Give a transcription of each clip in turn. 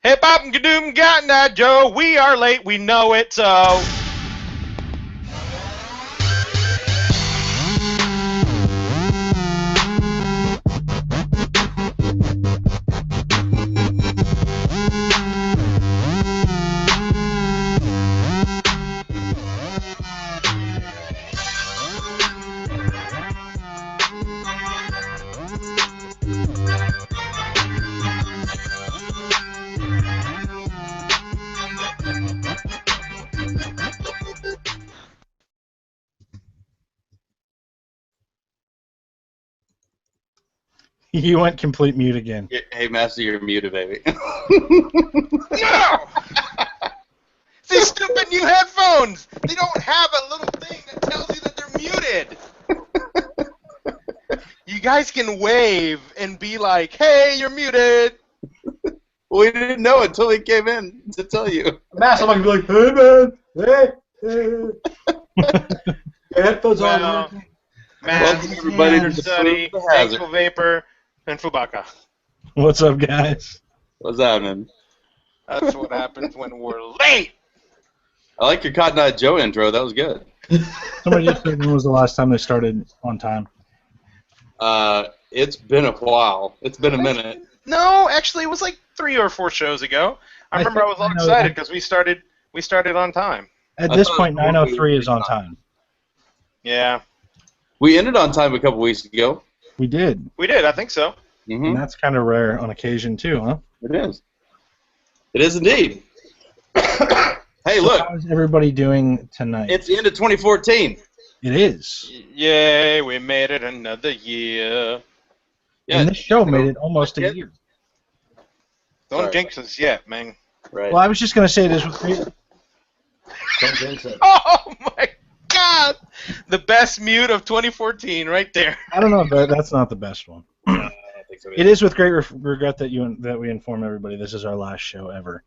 Hip hop and gadoom got that Joe. We are late, we know it so. You went complete mute again. Hey, Master, you're muted, baby. No! These stupid new headphones! They don't have a little thing that tells you that they're muted! You guys can wave and be like, hey, you're muted! We didn't know until he came in to tell you. Master, I'm going to be like, hey, hey. Your headphones Well, on. Matt, everybody to Study, the hazard. Thankful Vapor, and Fubaka. What's up, guys? What's happening? That's what happens when we're late! I like your Cotton Eye Joe intro. That was good. Somebody just said when was the last time they started on time? It's been a while. It's been a minute. No, actually, it was like 3 or 4 shows ago. I remember I was all excited because we started on time. At this point, 9:03 is on time. Yeah. We ended on time a couple weeks ago. We did. We did, I think so. Mm-hmm. And that's kind of rare on occasion, too, huh? It is. It is indeed. Hey, So look. how's everybody doing tonight? It's the end of 2014. It is. Yay, we made it another year. Yeah. And this show made it almost a year. Don't Sorry. jinx us yet, man. Right. Well, I was just going to say this with great... Don't jinx it. Oh, my God! The best mute of 2014 right there. I don't know, but that's not the best one. I don't think so It is with great regret that we inform everybody this is our last show ever.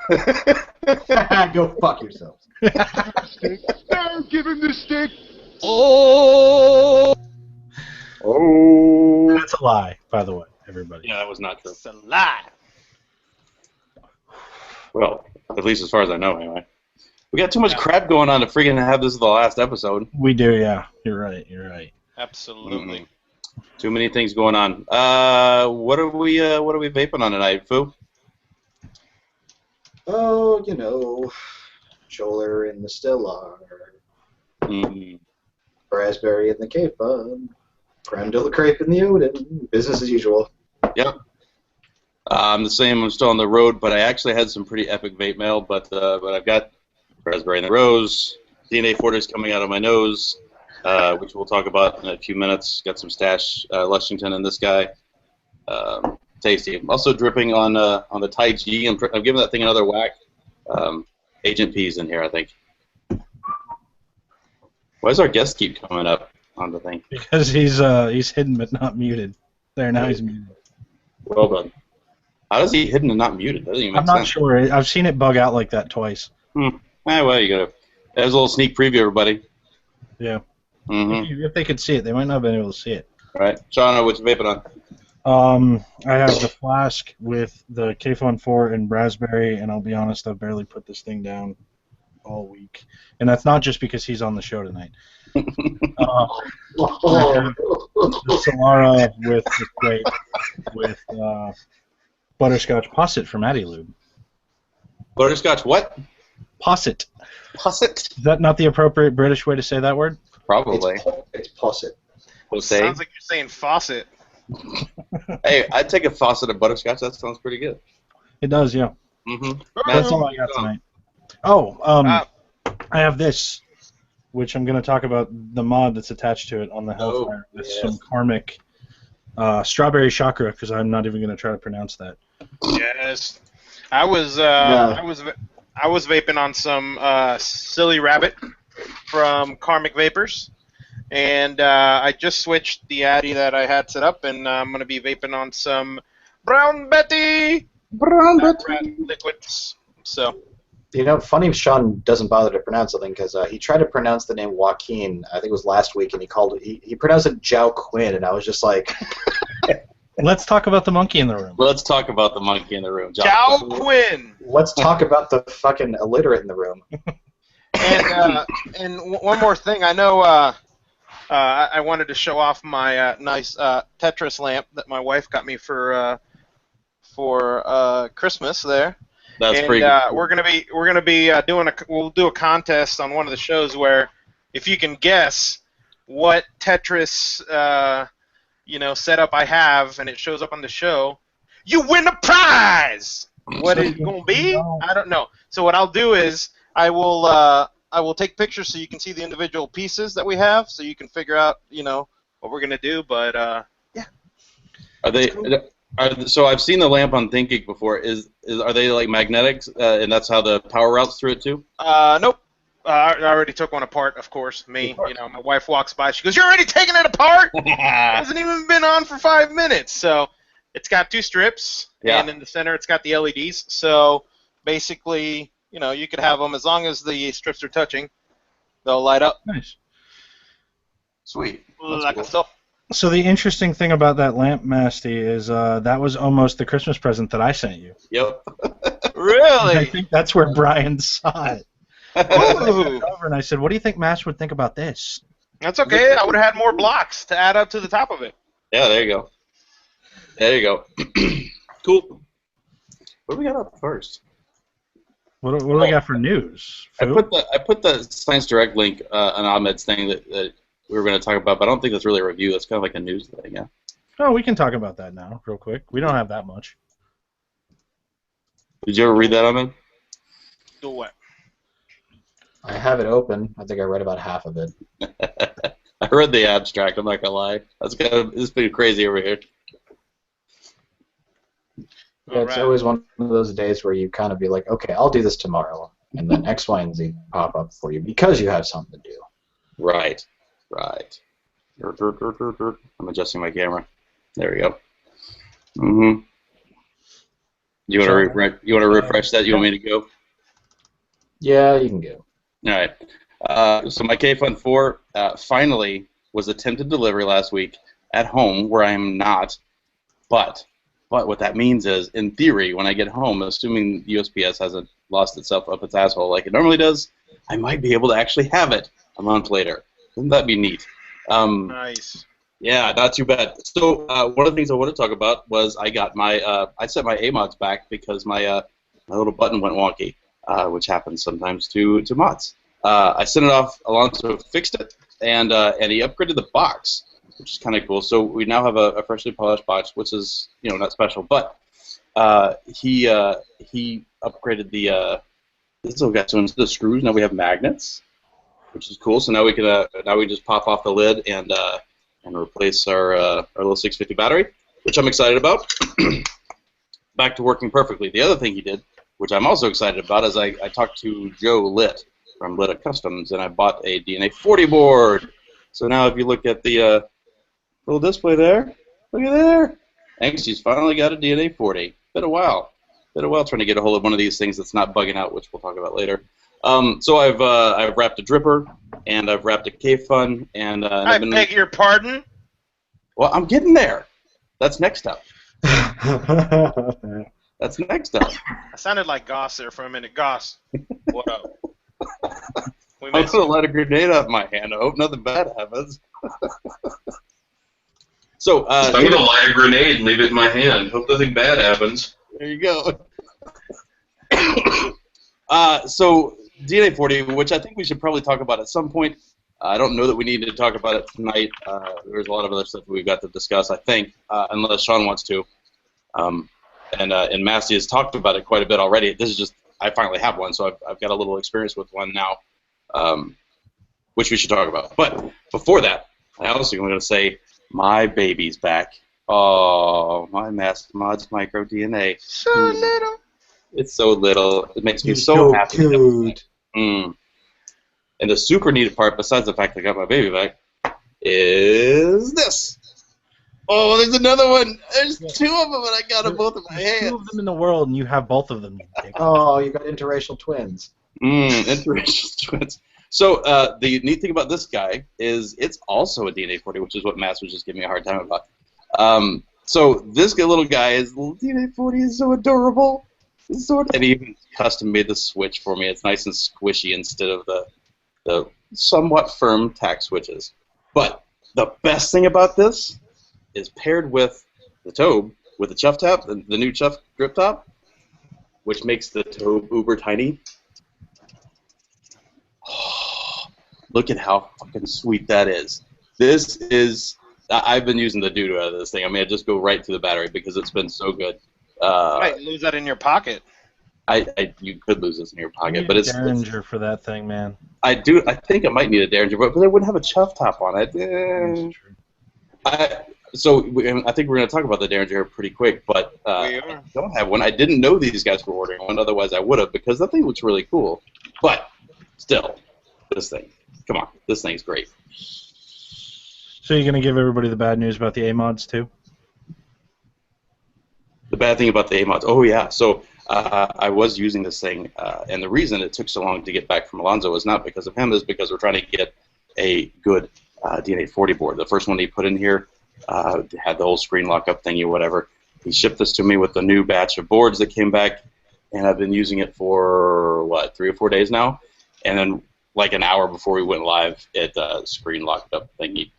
Go fuck yourselves. Give him the stick. Oh. That's a lie, by the way, everybody. Yeah, that was not true. It's a lie. Well, at least as far as I know, anyway. We got too much crap going on to freaking have this as the last episode. We do, yeah. You're right. You're right. Absolutely. Too many things going on. What are we vaping on tonight, Foo? Oh, you know, Choler in the Stellar, Mm. Raspberry in the Cape Bun, Creme de la Crepe in the Odin. Business as usual. Yep. I'm the same. I'm still on the road, but I actually had some pretty epic vape mail. But I've got Raspberry in the Rose, DNA 40 is coming out of my nose, which we'll talk about in a few minutes. Got some stash Lexington in this guy. Tasty. I'm also dripping on the Tai G. I'm giving that thing another whack. Agent P's in here, I think. Why does our guest keep coming up on the thing? Because he's hidden but not muted. There, now he's muted. Well done. How is he hidden and not muted? That doesn't even make I'm not sense. sure. I've seen it bug out like that twice. Well, you gotta. There's a little sneak preview, everybody. Yeah. Mm-hmm. If they could see it, they might not have been able to see it. All right, Sean, what you vaping on? I have the flask with the K-Fun 4 and raspberry, and I'll be honest, I've barely put this thing down all week. And that's not just because he's on the show tonight. I have the Solara with the crate with butterscotch posset from Addy Lube. Butterscotch what? Posset. Posset? Is that not the appropriate British way to say that word? Probably. It's posset. Jose? Sounds like you're saying faucet. Hey, I'd take a faucet of butterscotch. That sounds pretty good. It does, yeah. Mm-hmm. That's all I got tonight. Oh, I have this, which I'm going to talk about the mod that's attached to it on the Hellfire with some karmic strawberry chakra, because I'm not even going to try to pronounce that. Yes. I was vaping on some Silly Rabbit from Karmic Vapors, and I just switched the Addy that I had set up, and I'm going to be vaping on some Brown Betty liquids. So. You know, funny Sean doesn't bother to pronounce something because he tried to pronounce the name Joaquin, I think it was last week, and he pronounced it Zhao Quinn, and I was just like, Let's talk about the monkey in the room. Let's talk about the monkey in the room. Cal Quinn. Let's talk about the fucking illiterate in the room. And one more thing. I know I wanted to show off my nice Tetris lamp that my wife got me for Christmas there. That's and, pretty good. We're gonna be we'll do a contest on one of the shows where if you can guess what Tetris setup I have and it shows up on the show, you win a prize. What it's gonna be? I don't know. So what I'll do is I will take pictures so you can see the individual pieces that we have, so you can figure out what we're gonna do. But yeah. Are they? Cool. So I've seen the lamp on ThinkGeek before. Are they like magnetics, and that's how the power routes through it too? Nope. I already took one apart, of course. My wife walks by. She goes, "You're already taking it apart? It hasn't even been on for 5 minutes." So it's got 2 strips, and in the center it's got the LEDs. So basically, you could have them as long as the strips are touching, they'll light up. Nice. Sweet. That good stuff. So the interesting thing about that lamp, Masty, is that was almost the Christmas present that I sent you. Yep. Really? I think that's where Brian saw it. And I said, "What do you think Mash would think about this?" That's okay. I would have had more blocks to add up to the top of it. Yeah, there you go. There you go. Cool. What do we got up first? What do we got for news? I put the Science Direct link on Ahmed's thing that we were going to talk about, but I don't think that's really a review. That's kind of like a news thing, yeah. Oh, we can talk about that now, real quick. We don't have that much. Did you ever read that, Ahmed? Do what? I have it open. I think I read about half of it. I read the abstract. I'm not gonna lie. It's been crazy over here. Yeah, it's always one of those days where you kind of be like, okay, I'll do this tomorrow, and then X, Y, and Z pop up for you because you have something to do. Right. I'm adjusting my camera. There we go. Mhm. You want to refresh that? You want me to go? Yeah, you can go. All right. So my K-Fun 4 finally was attempted delivery last week at home, where I am not. But what that means is, in theory, when I get home, assuming USPS hasn't lost itself up its asshole like it normally does, I might be able to actually have it a month later. Wouldn't that be neat? Nice. Yeah, not too bad. So one of the things I want to talk about was I got my I set my AMODs back because my little button went wonky, which happens sometimes to mods. I sent it off. Alonso fixed it, and he upgraded the box, which is kind of cool. So we now have a freshly polished box, which is not special, but he upgraded the this little guy. So instead of screws, now we have magnets, which is cool. So now we can just pop off the lid and replace our little 650 battery, which I'm excited about. Back to working perfectly. The other thing he did, which I'm also excited about, is I talked to Joe Litt from Litt Customs, and I bought a DNA 40 board. So now if you look at the little display there, look at there. Angsty's finally got a DNA 40. Been a while trying to get a hold of one of these things that's not bugging out, which we'll talk about later. So I've wrapped a dripper, and I've wrapped a K-Fun, and I beg your pardon? Well, I'm getting there. That's next up. That's next up. I sounded like Goss there for a minute. Goss, what up? I'm going to let a grenade out of my hand. I hope nothing bad happens. So I'm going to light a grenade and leave it in my hand. Hope nothing bad happens. There you go. So DNA 40, which I think we should probably talk about at some point. I don't know that we need to talk about it tonight. There's a lot of other stuff we've got to discuss, I think, unless Sean wants to. And Massey has talked about it quite a bit already. This is just, I finally have one, so I've got a little experience with one now, which we should talk about. But before that, I also am going to say my baby's back. Oh, my Master Mods Micro DNA. So little. It's so little. It makes me so happy. Cute. And the super neat part, besides the fact that I got my baby back, is this. Oh, there's another one. There's 2 of them, and I got them both in my hands. 2 of them in the world, and you have both of them. Oh, you got interracial twins. Interracial twins. So the neat thing about this guy is it's also a DNA 40, which is what Mass was just giving me a hard time about. So this little guy, his little DNA40 is so adorable. And he even custom made the switch for me. It's nice and squishy instead of the somewhat firm tack switches. But the best thing about this is paired with the Tobe, with the Chuff Tap, the new Chuff grip top, which makes the Tobe uber tiny. Oh, look at how fucking sweet that is. This is... I've been using the doo-doo out of this thing. I mean, I just go right to the battery because it's been so good. You might lose that in your pocket. You could lose this in your pocket, but it's Derringer for that thing, man. I think I might need a Derringer, but I wouldn't have a Chuff top on it. That's true. I think we're going to talk about the Derringer pretty quick, but I don't have one. I didn't know these guys were ordering one, otherwise I would have, because that thing looks really cool. But still, this thing, come on, this thing's great. So you're going to give everybody the bad news about the A-mods, too? The bad thing about the A-mods, oh yeah, so I was using this thing, and the reason it took so long to get back from Alonzo was not because of him, is because we're trying to get a good DNA40 board. The first one he put in here had the whole screen lock-up thingy or whatever. He shipped this to me with the new batch of boards that came back, and I've been using it for, 3 or 4 days now, and then like an hour before we went live, it screen locked up thingy.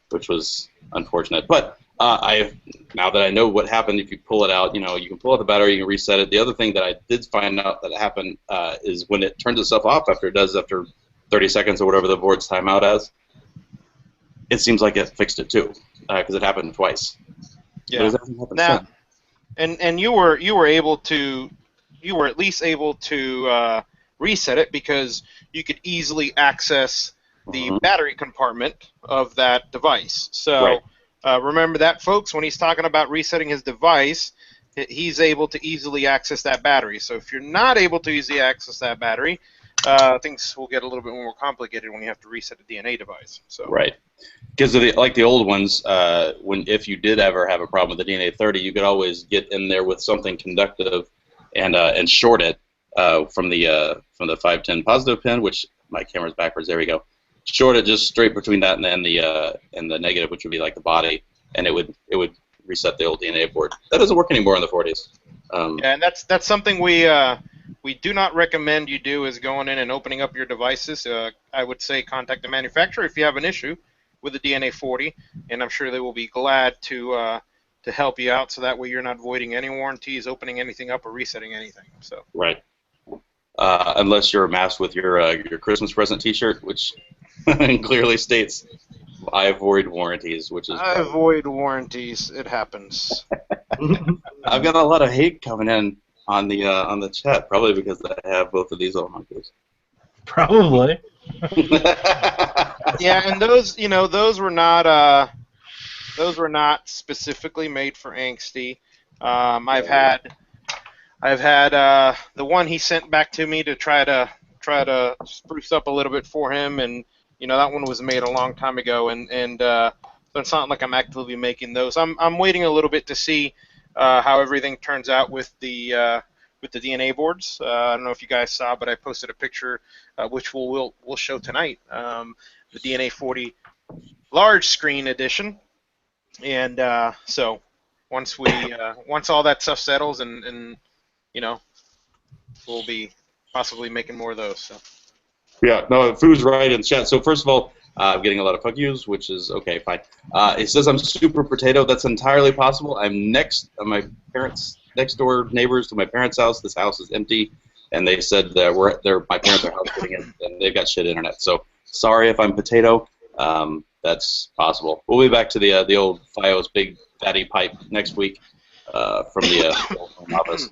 Which was unfortunate. But now that I know what happened, if you pull it out, you can pull out the battery, you can reset it. The other thing that I did find out that happened is when it turns itself off after 30 seconds or whatever the board's timeout as, it seems like it fixed it too, because it happened twice. Yeah. Now, and you were at least able to reset it because you could easily access the battery compartment of that device. So remember that, folks, when he's talking about resetting his device, he's able to easily access that battery. So if you're not able to easily access that battery, things will get a little bit more complicated when you have to reset a DNA device. So. Right. Because like the old ones, if you did ever have a problem with the DNA30, you could always get in there with something conductive and short it from the 510 positive pin, which my camera's backwards. There we go. Short it just straight between that and the negative, which would be like the body, and it would reset the old DNA board. That doesn't work anymore on the 40s. Yeah, and that's something we do not recommend you do, is going in and opening up your devices. I would say contact the manufacturer if you have an issue with the DNA40, and I'm sure they will be glad to help you out, so that way you're not voiding any warranties, opening anything up, or resetting anything. So. Right. Unless you're masked with your Christmas present T-shirt, which clearly states, "I avoid warranties," which is. I avoid warranties. It happens. I've got a lot of hate coming in on the chat, probably because I have both of these on my case. Probably. Yeah, and those were not specifically made for Angsty. I've had the one he sent back to me to try to spruce up a little bit for him, and that one was made a long time ago, and so it's not like I'm actively making those. I'm waiting a little bit to see how everything turns out with the DNA boards. I don't know if you guys saw, but I posted a picture which we'll show tonight. The DNA40 large screen edition, and so once all that stuff settles, and we'll be possibly making more of those. So. Yeah, no, Foo's right in chat. So first of all, I'm getting a lot of fuck yous, which is okay, fine. It says I'm super potato. That's entirely possible. I'm next door neighbors to my parents' house. This house is empty, and they said that my parents are house sitting in, and they've got shit internet. So sorry if I'm potato. That's possible. We'll be back to the old FiOS big fatty pipe next week from the home office.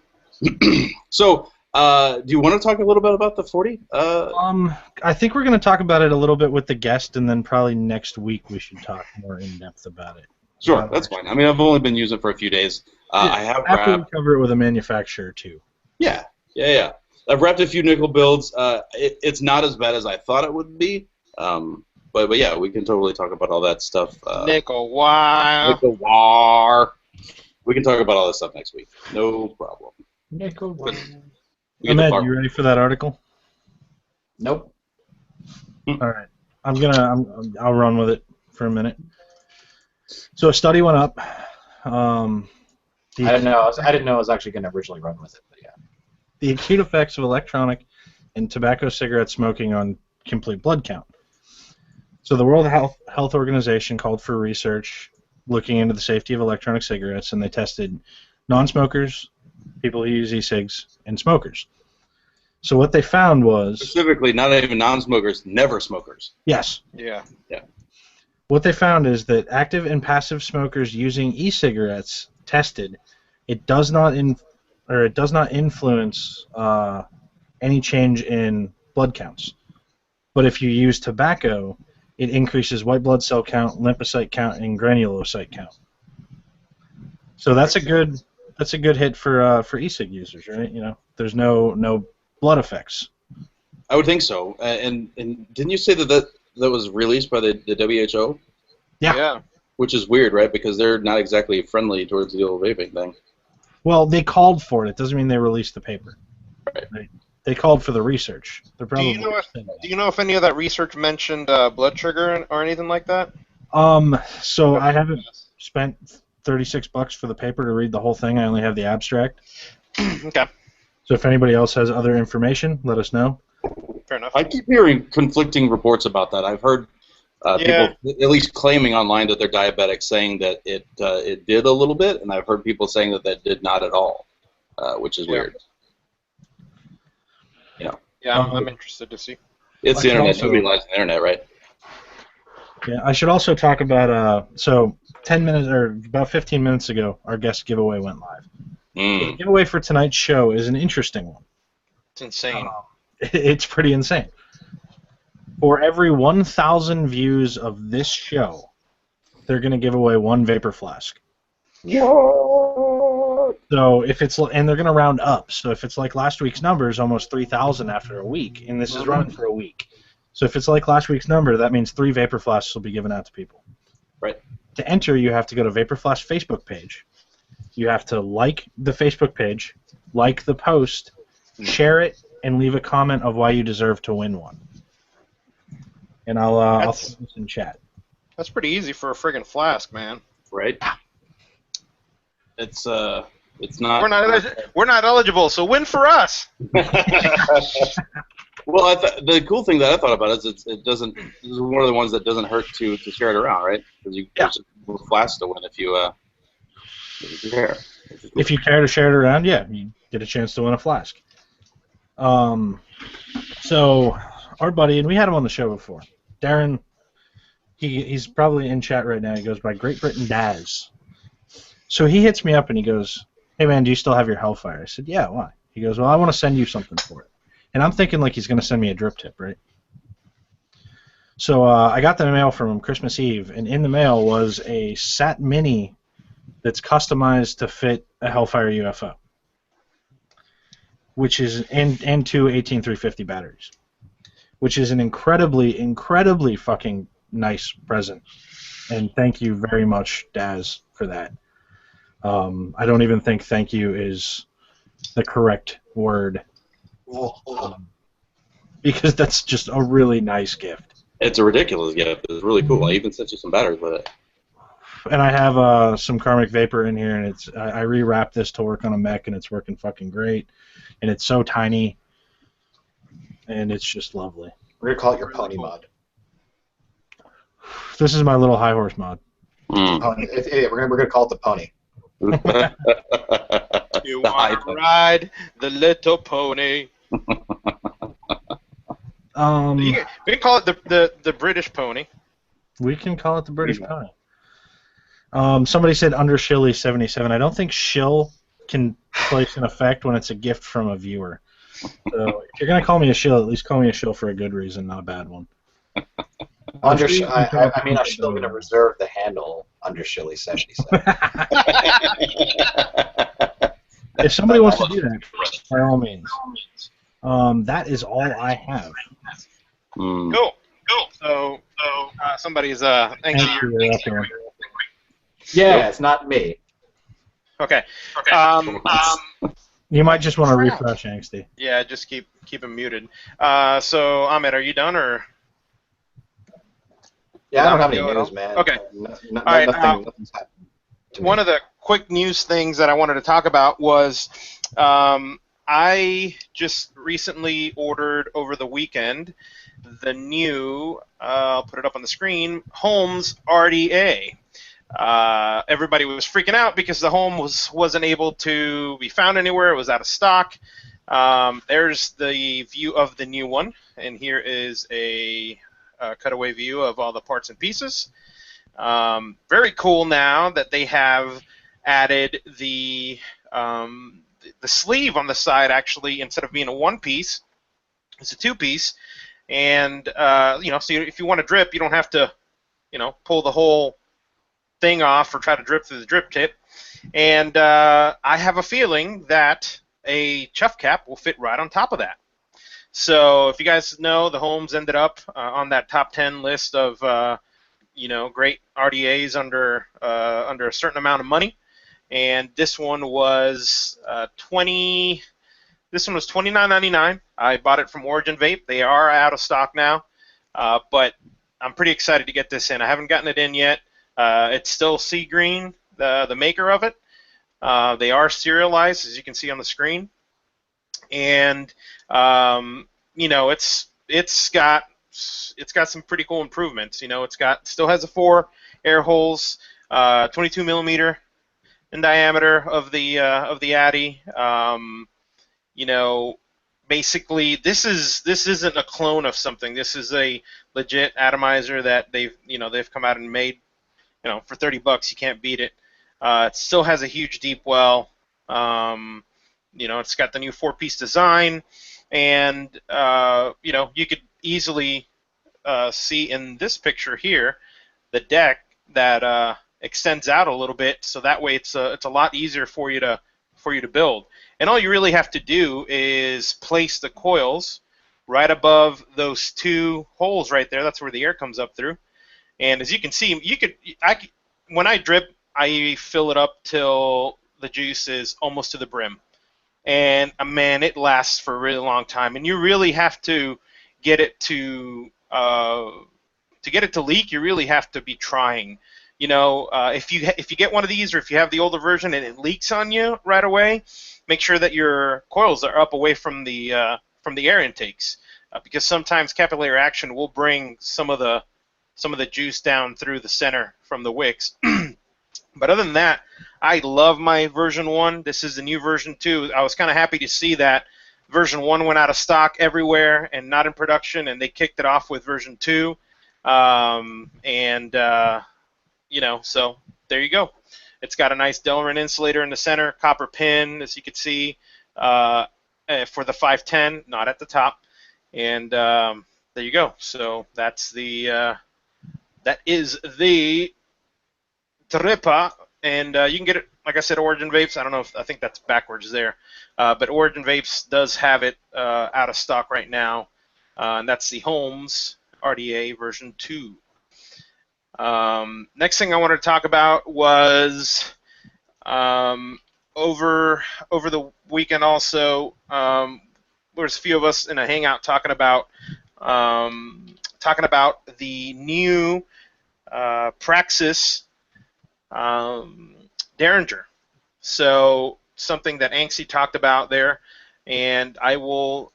So. Do you want to talk a little bit about the 40? I think we're going to talk about it a little bit with the guest, and then probably next week we should talk more in depth about it. Sure, that's fine. I mean, I've only been using it for a few days. I have after we cover it with a manufacturer too. Yeah. I've wrapped a few nickel builds. It's not as bad as I thought it would be. But yeah, we can totally talk about all that stuff. Nickel wire. Nickel wire. We can talk about all this stuff next week. No problem. Nickel wire. Ahmed, you ready for that article? Nope. All right. I'll run with it for a minute. So a study went up I didn't know. I didn't know I was actually going to originally run with it, but yeah. The acute effects of electronic and tobacco cigarette smoking on complete blood count. So the World Health Organization called for research looking into the safety of electronic cigarettes, and they tested non-smokers, people who use e-cigs, and smokers. So what they found was... Specifically, not even non-smokers, never smokers. Yes. Yeah. Yeah. What they found is that active and passive smokers using e-cigarettes tested, it does not influence any change in blood counts. But if you use tobacco, it increases white blood cell count, lymphocyte count, and granulocyte count. So that's a good hit for e-cig users, right? You know, there's no blood effects. I would think so. And didn't you say that was released by the WHO? Yeah. Which is weird, right? Because they're not exactly friendly towards the old vaping thing. Well, they called for it. It doesn't mean they released the paper. Right. They called for the research. They're probably do you know if any of that research mentioned blood sugar or anything like that? So I haven't spent $36 for the paper to read the whole thing. I only have the abstract. Okay. So if anybody else has other information, let us know. Fair enough. I keep hearing conflicting reports about that. I've heard people at least claiming online that they're diabetic, saying that it did a little bit, and I've heard people saying that did not at all, which is weird. Yeah, I'm interested to see. It's the internet. Nobody lies on the internet, right? Yeah, I should also talk about so 10 minutes or about 15 minutes ago, our guest giveaway went live. The giveaway for tonight's show is an interesting one. It's insane. It's pretty insane. For every 1,000 views of this show, they're going to give away one Vapor Flask. So if it's, and they're going to round up. So if it's like last week's numbers, almost 3,000 after a week, and this is running for a week. So if it's like last week's number, that means 3 Vapor Flasks will be given out to people. Right. To enter, you have to go to Vapor Flask Facebook page. You have to like the Facebook page, like the post, share it, and leave a comment of why you deserve to win one. And I'll put this in chat. That's pretty easy for a friggin' flask, man. Right. It's not. We're not eligible, so win for us. Well, the cool thing that I thought about is it doesn't. This is one of the ones that doesn't hurt to share it around, right? Because there's a flask to win if you care. If you care to share it around, yeah, you get a chance to win a flask. So our buddy, and we had him on the show before, Darren. He's probably in chat right now. He goes by Great Britain Daz. So he hits me up and he goes, "Hey man, do you still have your Hellfire?" I said, "Yeah, why?" He goes, "Well, I want to send you something for it." And I'm thinking like he's going to send me a drip tip, right? So I got the mail from him Christmas Eve, and in the mail was a Sat Mini that's customized to fit a Hellfire UFO, which is and 2 18350 batteries, which is an incredibly, incredibly fucking nice present. And thank you very much, Daz, for that. I don't even think thank you is the correct word. Because that's just a really nice gift. It's a ridiculous gift. It's really cool. I even sent you some batteries with it. And I have some Karmic Vapor in here, and I rewrapped this to work on a mech, and it's working fucking great. And it's so tiny, and it's just lovely. We're gonna call it your pony mod. This is my little high horse mod. We're gonna call it the pony. You want to ride the little pony? We can call it the British pony. We can call it the British pony. Somebody said under Shilly 77. I don't think shill can place an effect when it's a gift from a viewer. So if you're gonna call me a shill, at least call me a shill for a good reason, not a bad one. I'm still gonna reserve the handle under Shilly 77. If somebody wants to do that, by all means. That is all I have. Cool. So somebody's angry. Yeah, it's not me. Okay. You might just want to refresh, Angsty. Yeah, just keep him muted. So Ahmed, are you done or? Yeah, I don't have any news, man. Okay. Nothing's happened. one of the quick news things that I wanted to talk about was I just recently ordered over the weekend the new, I'll put it up on the screen, Holmes RDA. Everybody was freaking out because the home wasn't able to be found anywhere. It was out of stock. There's the view of the new one, and here is a cutaway view of all the parts and pieces. Very cool now that they have added the sleeve on the side. Actually, instead of being a one-piece, it's a two-piece, and so if you want to drip, you don't have to pull the whole thing off or try to drip through the drip tip. And I have a feeling that a chuff cap will fit right on top of that. So if you guys know, the Holmes ended up on that top 10 list of great RDAs under a certain amount of money, and this one was $29.99. I bought it from Origin Vape. They are out of stock now, but I'm pretty excited to get this in. I haven't gotten it in yet. It's still Sea Green, the maker of it. They are serialized, as you can see on the screen, and it's got some pretty cool improvements. Still has the 4 air holes, 22 millimeter in diameter of the Addy. Basically this isn't a clone of something. This is a legit atomizer that they've come out and made. For $30 you can't beat it. It still has a huge deep well. It's got the new 4-piece design, and you could easily see in this picture here the deck that extends out a little bit, so that way it's a lot easier for you to build. And all you really have to do is place the coils right above those 2 holes right there. That's where the air comes up through. And as you can see, when I drip, I fill it up till the juice is almost to the brim. And man, it lasts for a really long time. And you really have to get it to leak. You really have to be trying. If you get one of these, or if you have the older version and it leaks on you right away, make sure that your coils are up away from the air intakes, because sometimes capillary action will bring some of the juice down through the center from the wicks. But other than that, I love my version 1. This is the new version 2. I was kind of happy to see that version 1 went out of stock everywhere and not in production, and they kicked it off with version 2. So there you go. It's got a nice Delrin insulator in the center, copper pin, as you can see, for the 510, not at the top. And there you go. So that is the Trippa, and you can get it, like I said, Origin Vapes. I think that's backwards there, but Origin Vapes does have it out of stock right now, and that's the Holmes RDA version 2. Next thing I wanted to talk about was over the weekend also, there's a few of us in a hangout talking about the new Praxis Derringer. So something that Anxie talked about there, and I will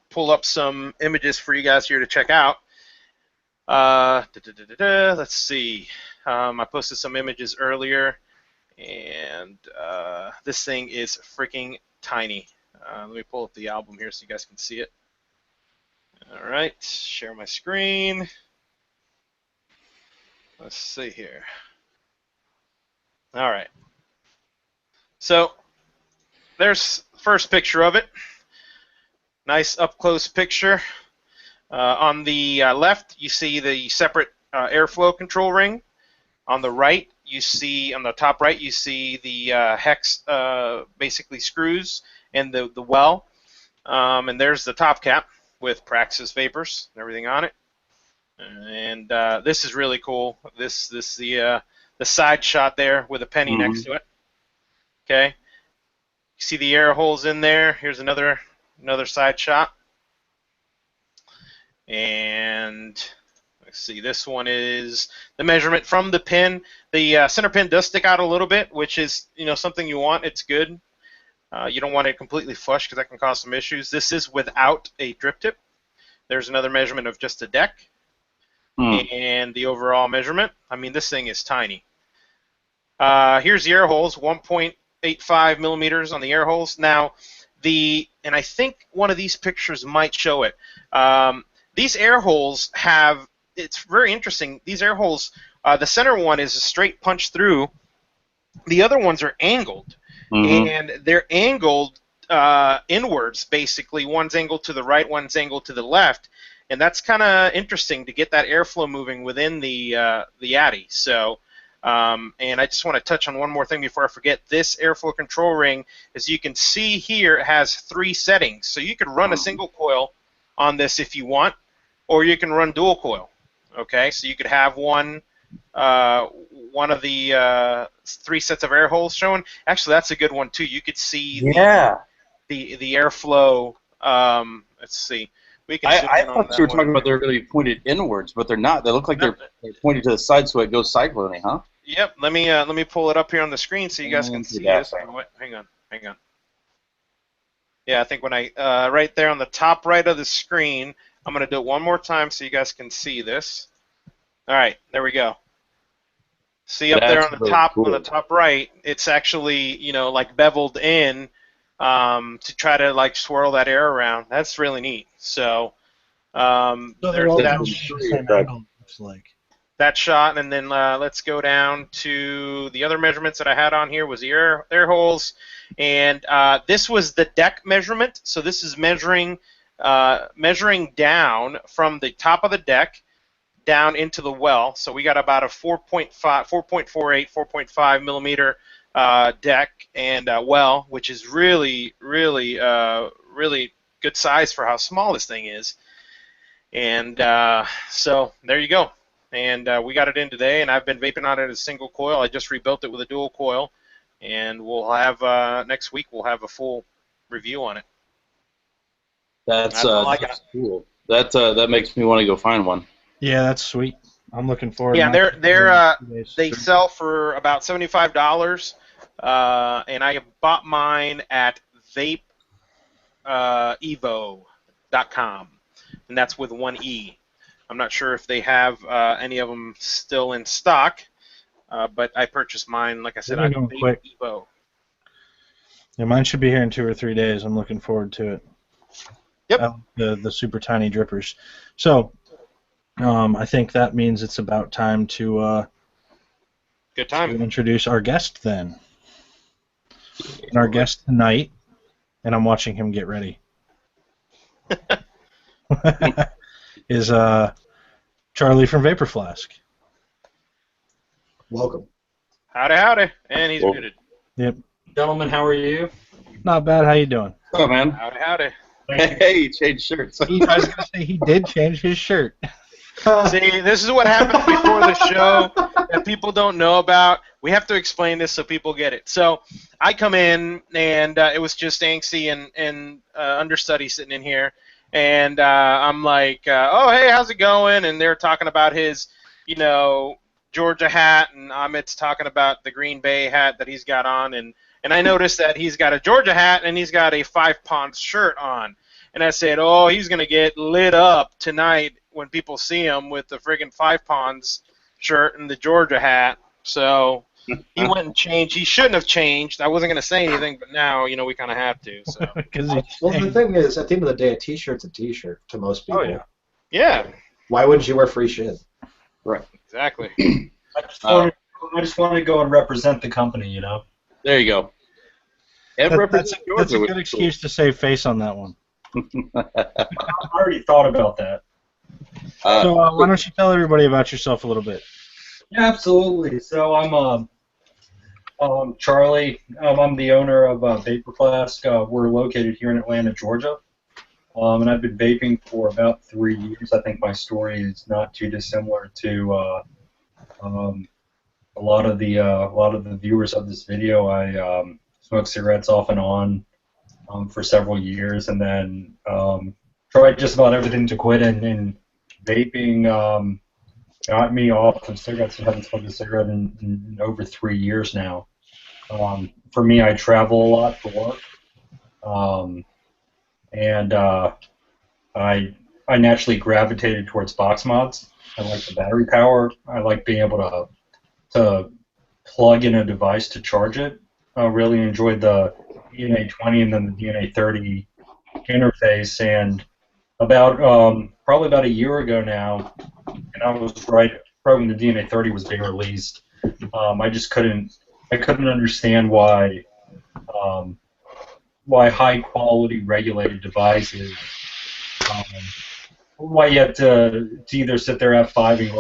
pull up some images for you guys here to check out. Let's see. I posted some images earlier, and this thing is freaking tiny. Let me pull up the album here so you guys can see it. All right, share my screen. Let's see here. All right. So there's the first picture of it. Nice up-close picture. On the left, you see the separate airflow control ring. On the right, on the top right, you see the hex basically screws and the well. And there's the top cap with Praxis Vapors and everything on it. And this is really cool. This the side shot there with a penny next to it. Okay. You see the air holes in there. Here's another side shot. And let's Let's see, this one is the measurement from the pin. The center pin does stick out a little bit, which is, you know, something you want. It's good. You don't want it completely flush because that can cause some issues. This is without a drip tip. There's another measurement of just the deck and the overall measurement. I mean, this thing is tiny. Here's the air holes, 1.85 millimeters on the air holes. Now, and I think one of these pictures might show it. These air holes have, it's very interesting. These air holes, the center one is a straight punch through. The other ones are angled. And they're angled inwards, basically. One's angled to the right, one's angled to the left, and that's kind of interesting to get that airflow moving within the Addy. So, and I just want to touch on one more thing before I forget. This airflow control ring, as you can see here, it has 3 settings. So you could run a single coil on this if you want, or you can run dual coil. Okay, so you could have one of the 3 sets of air holes shown. Actually, that's a good one too. You could see the airflow. Let's see. We can I thought you were talking about they're going to be pointed inwards, but they're not. They look like they're pointed to the side, so it goes cyclone-y, huh? Yep. Let me pull it up here on the screen so you guys can see this. Hang on. Yeah, I think when I right there on the top right of the screen, I'm going to do it one more time so you guys can see this. All right, there we go. See up there on the top, on the top right, it's actually, you know, like beveled in to try to like swirl that air around. That's really neat. So, there's that shot, and then let's go down to the other measurements that I had on here was the air holes, and this was the deck measurement. So this is measuring down from the top of the deck down into the well. So we got about a 4.5 millimeter deck and well, which is really good size for how small this thing is. And so there you go. And we got it in today, and I've been vaping on it as a single coil. I just rebuilt it with a dual coil, and we'll have next week we'll have a full review on it. That's cool. That makes me want to go find one. Yeah, that's sweet. I'm looking forward. Yeah, they sell for about $75, and I bought mine at vapeevo.com, and that's with 1 E. I'm not sure if they have any of them still in stock, but I purchased mine, like I said, at Vapeevo. Yeah, mine should be here in 2 or 3 days. I'm looking forward to it. Yep. The super tiny drippers. So, I think that means it's about time to good time to introduce our guest then. And our guest tonight, and I'm watching him get ready, is Charlie from Vapor Flask. Welcome. Howdy, and he's muted. Yep. Gentlemen, how are you? Not bad. How you doing? Oh man. Howdy. Hey, he changed shirts. I was gonna say he did change his shirt. See, this is what happens before the show that people don't know about. We have to explain this so people get it. So I come in, and it was just Angsty and understudy sitting in here, and I'm like, oh, hey, how's it going? And they're talking about his, you know, Georgia hat, and Amit's talking about the Green Bay hat that he's got on, and I noticed that he's got a Georgia hat, and he's got a 5 Ponds shirt on. And I said, oh, he's going to get lit up tonight when people see him with the friggin' 5 Ponds shirt and the Georgia hat. So he went and changed. He shouldn't have changed. I wasn't going to say anything, but now, you know, we kind of have to. So. Well, the thing is, at the end of the day, a T-shirt's a T-shirt to most people. Oh, yeah. Yeah. Why wouldn't you wear free shit? Right. Exactly. I just wanted to go and represent the company, you know. There you go. That's a good excuse to save face on that one. I already thought about that. So why don't you tell everybody about yourself a little bit? Yeah, absolutely. So I'm Charlie. I'm the owner of Vapor Flask. We're located here in Atlanta, Georgia, and I've been vaping for about 3 years. I think my story is not too dissimilar to a lot of the viewers of this video. I smoked cigarettes off and on for several years, and then tried just about everything to quit, and vaping got me off of cigarettes. I haven't smoked a cigarette in over 3 years now. For me, I travel a lot for work, and I naturally gravitated towards box mods. I like the battery power. I like being able to plug in a device to charge it. I really enjoyed the DNA 20 and then the DNA 30 interface. And about probably about a year ago now, and I was right when the DNA 30 was being released. I just couldn't understand why high quality regulated devices why you have to either sit there F5ing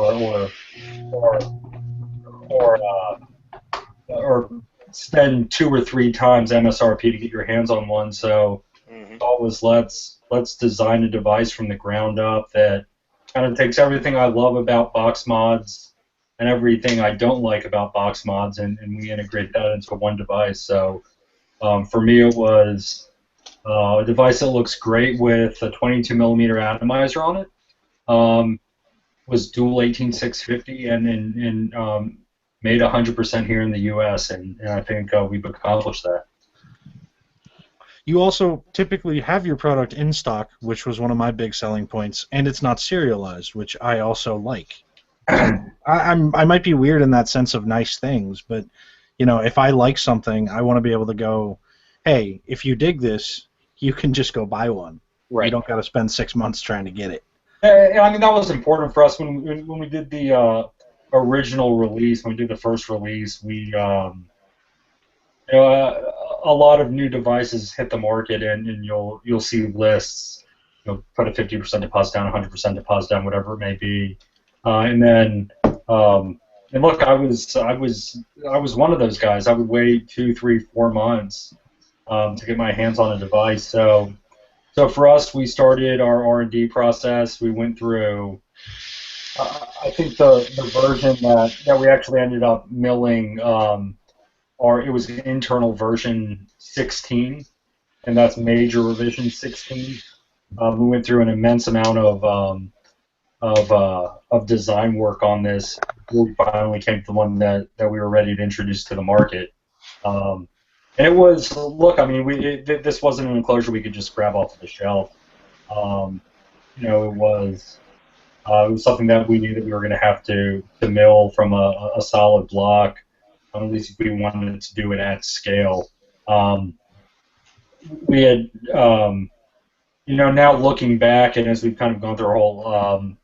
or spend 2 or 3 times MSRP to get your hands on one. So always let's design a device from the ground up that kind of takes everything I love about box mods and everything I don't like about box mods, and we integrate that into one device. So for me, it was a device that looks great with a 22 millimeter atomizer on it. Was dual 18650 and made 100% here in the U.S. and I think we've accomplished that. You also typically have your product in stock, which was one of my big selling points, and it's not serialized, which I also like. I might be weird in that sense of nice things, but you know, if I like something, I want to be able to go, hey, if you dig this, you can just go buy one. Right. You don't got to spend 6 months trying to get it. I mean, that was important for us when we did the original release. When we did the first release, we a lot of new devices hit the market, and you'll see lists. Put a 50% deposit down, 100% deposit down, whatever it may be, and then and look, I was one of those guys. I would wait 2, 3, 4 months to get my hands on a device. So for us, we started our R&D process. We went through, I think the version that we actually ended up milling, it was internal version 16, and that's major revision 16. We went through an immense amount of design work on this. We finally came to the one that we were ready to introduce to the market. And it was, look, I mean, this wasn't an enclosure we could just grab off the shelf. It was something that we knew that we were going to have to mill from a solid block, at least if we wanted to do it at scale. We had, now looking back, and as we've kind of gone through our whole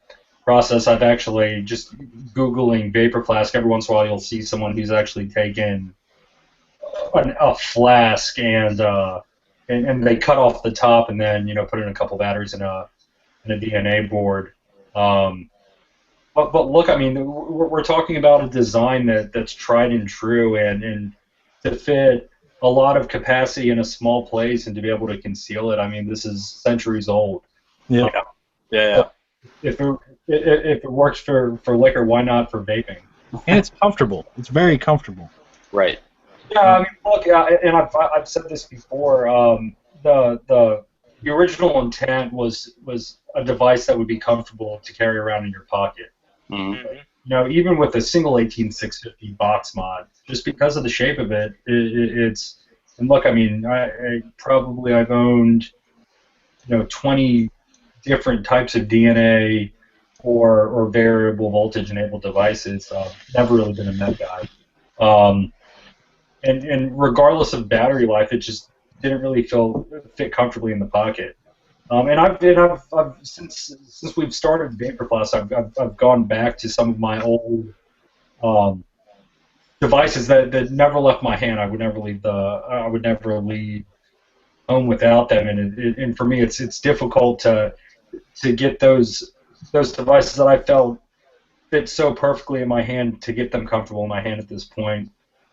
process, I've actually just Googling Vapor Flask. Every once in a while, you'll see someone who's actually taken a flask and they cut off the top and then put in a couple batteries in a DNA board. But look, I mean, we're talking about a design that's tried and true, and to fit a lot of capacity in a small place and to be able to conceal it. I mean, this is centuries old. Yeah. Yeah. If it works for liquor, why not for vaping? And it's comfortable. It's very comfortable. Right. Yeah, I mean, look, and I've said this before. The original intent was a device that would be comfortable to carry around in your pocket. Mm-hmm. Even with a single 18650 box mod, just because of the shape of it, it's. And look, I mean, I've owned 20 different types of DNA or variable voltage enabled devices. Never really been a med guy. And regardless of battery life, it just didn't really fit comfortably in the pocket. And I've since we've started Vapor Flask, I've gone back to some of my old devices that never left my hand. I would never leave home without them. And for me, it's difficult to get those devices that I felt fit so perfectly in my hand, to get them comfortable in my hand at this point.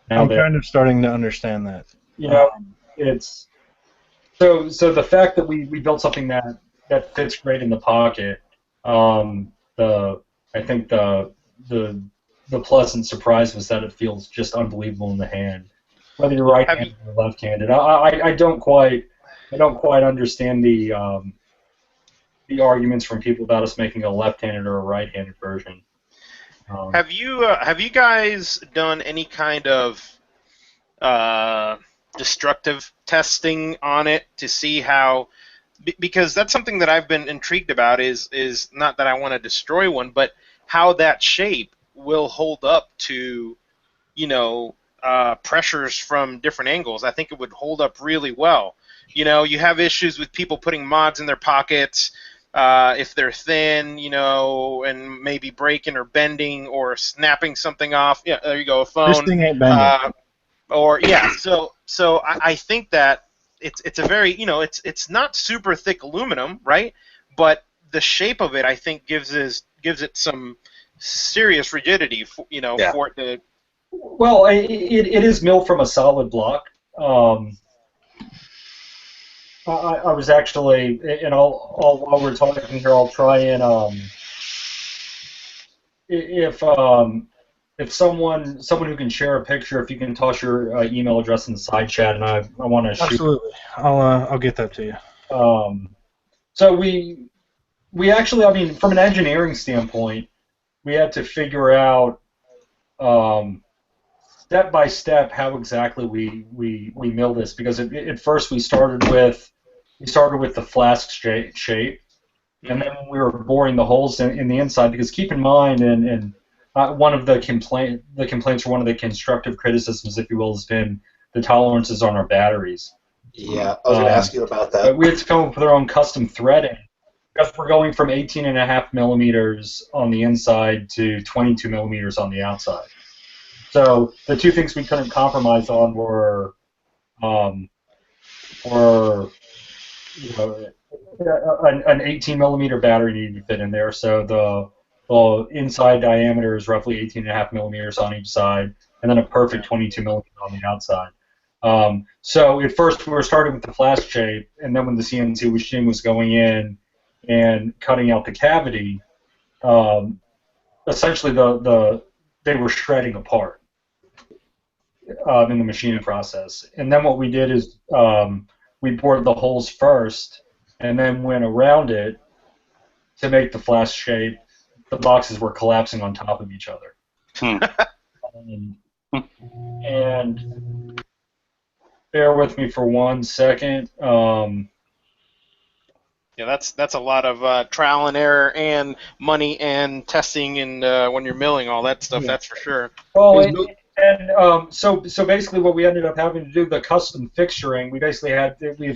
I'm kind of starting to understand that. It's so the fact that we built something that fits great in the pocket. I think the pleasant surprise was that it feels just unbelievable in the hand, whether you're right-handed or left-handed. I don't quite understand the arguments from people about us making a left-handed or a right-handed version. Have you guys done any kind of destructive testing on it to see how? Because that's something that I've been intrigued about. Is not that I want to destroy one, but how that shape will hold up to, pressures from different angles. I think it would hold up really well. You have issues with people putting mods in their pockets. If they're thin, and maybe breaking or bending or snapping something off. Yeah, there you go, a phone. This thing ain't bending. So I think that it's a very, it's not super thick aluminum, right? But the shape of it, I think, gives it some serious rigidity, for it to. Well, it is milled from a solid block. I was actually, and while we're talking here, I'll try and if someone who can share a picture, if you can toss your email address in the side chat, and I want to shoot. Absolutely, I'll get that to you. So we actually, I mean, from an engineering standpoint, we had to figure out step by step how exactly we mill this, because at first we started with the flask shape, and then we were boring the holes in the inside, because keep in mind, and one of the complaints, or one of the constructive criticisms, if you will, has been the tolerances on our batteries. Yeah, I was going to ask you about that. But we had to come up with our own custom threading, because we're going from 18.5 millimeters on the inside to 22 millimeters on the outside. So the two things we couldn't compromise on were an 18 millimeter battery needed to fit in there. So the inside diameter is roughly 18.5 millimeters on each side, and then a perfect 22 millimeters on the outside. So at first we were starting with the flask shape, and then when the CNC machine was going in and cutting out the cavity, essentially they were shredding apart in the machining process. And then what we did is we bored the holes first, and then went around it to make the flask shape. The boxes were collapsing on top of each other. And bear with me for 1 second. Yeah, that's a lot of trial and error and money and testing, and when you're milling all that stuff, that's for sure. Well, so basically what we ended up having to do, the custom fixturing, we have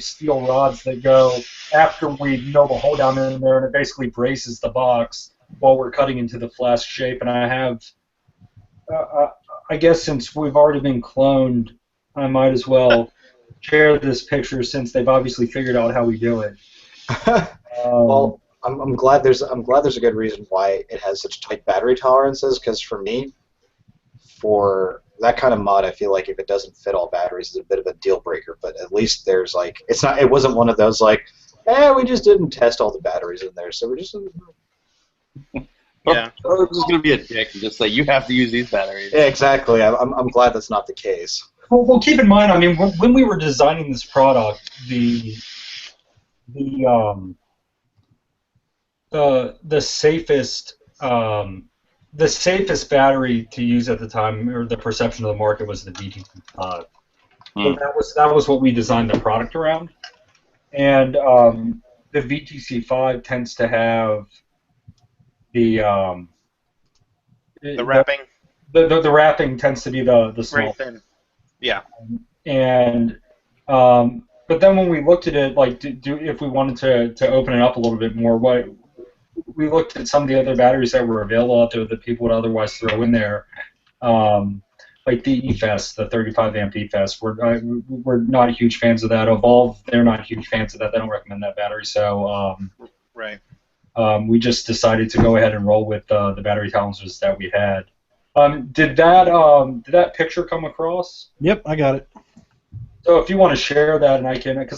steel rods that go after we mill the hole down in there, and it basically braces the box while we're cutting into the flask shape. And I have, I guess since we've already been cloned, I might as well share this picture, since they've obviously figured out how we do it. Well, I'm glad there's a good reason why it has such tight battery tolerances, because for me, for that kind of mod, I feel like if it doesn't fit all batteries, it's a bit of a deal breaker. But at least there's like, it wasn't one of those like, we just didn't test all the batteries in there, so we're just. Yeah. Or it's just gonna be a dick and just say you have to use these batteries. Yeah, exactly. I'm glad that's not the case. Well, keep in mind, I mean, when we were designing this product, the safest battery to use at the time, or the perception of the market, was the VTC5. So that was what we designed the product around, and the VTC5 tends to have the wrapping. The wrapping tends to be the small. Very thin. Yeah. And but then when we looked at it, like, if we wanted to open it up a little bit more, we looked at some of the other batteries that were available out there that people would otherwise throw in there, like the EFES, the 35 amp EFES. We're not huge fans of that. Evolve, they're not huge fans of that. They don't recommend that battery. So right. We just decided to go ahead and roll with the battery tolerances that we had. Did that picture come across? Yep, I got it. So if you want to share that, and I can, because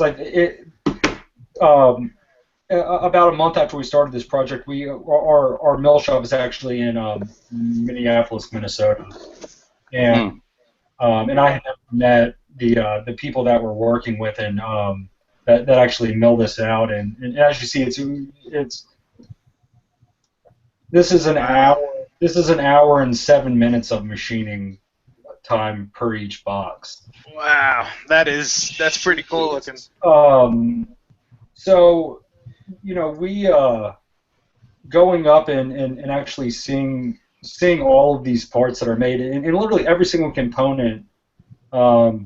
about a month after we started this project, our mill shop is actually in Minneapolis, Minnesota, and I had met the people that we're working with, and that actually mill this out, and as you see, this is an hour. This is an hour and 7 minutes of machining time per each box. Wow, that's pretty cool looking. So, we going up and actually seeing all of these parts that are made, and literally every single component, and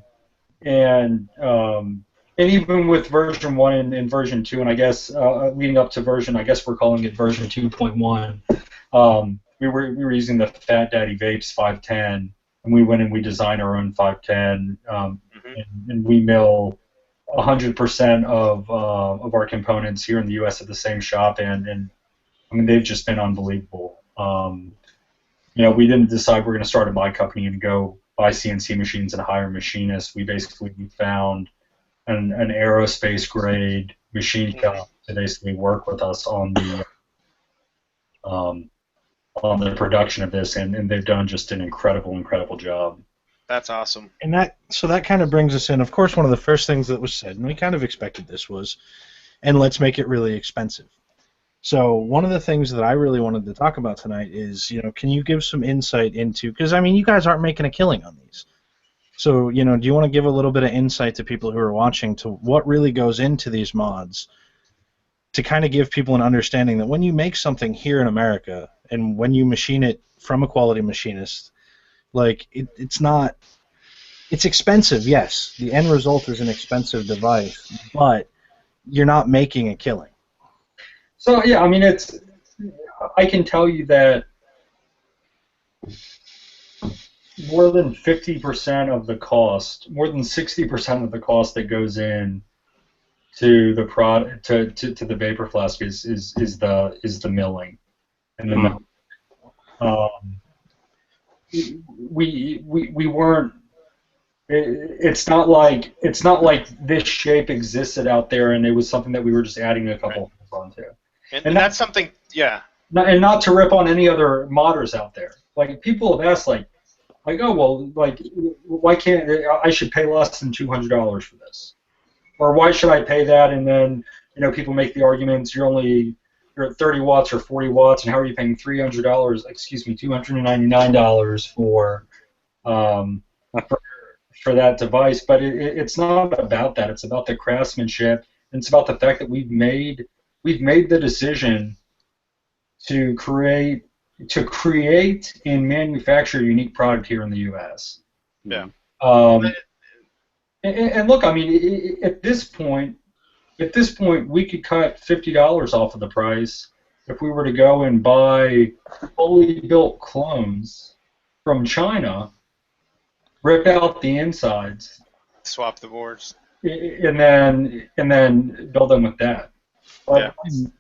even with version 1 and version 2, and I guess leading up to version, I guess we're calling it version 2.1. We were using the Fat Daddy Vapes 510, and we went and we designed our own 510, and we mill 100% of our components here in the U.S. at the same shop, and I mean they've just been unbelievable. We didn't decide we're going to start a mod company and go buy CNC machines and hire machinists. We basically found an aerospace grade machine shop to basically work with us on the production of this, and they've done just an incredible job. That's awesome. And that kind of brings us in. Of course, one of the first things that was said, and we kind of expected this, was, and let's make it really expensive. So one of the things that I really wanted to talk about tonight is, can you give some insight into, because I mean, you guys aren't making a killing on these. So, do you want to give a little bit of insight to people who are watching to what really goes into these mods, to kind of give people an understanding that when you make something here in America and when you machine it from a quality machinist, like it's expensive, yes. The end result is an expensive device, but you're not making a killing. So yeah, I mean I can tell you that more than 50% of the cost, more than 60% of the cost that goes in to the product to the Vapor Flask is the milling and the milling. We weren't. It's not like this shape existed out there and it was something that we were just adding a couple of onto. And that's something, yeah. And not to rip on any other modders out there. Like people have asked, like, oh well, like why can't I should pay less than $200 for this, or why should I pay that? And then people make the arguments you're at 30 watts or 40 watts, and how are you paying $300? Excuse me, $299 for that device? But it's not about that. It's about the craftsmanship, and it's about the fact that we've made the decision to create and manufacture a unique product here in the U.S. Yeah. And look, I mean, at this point, we could cut $50 off of the price if we were to go and buy fully built clones from China, rip out the insides, swap the boards, and then build them with that. Yeah.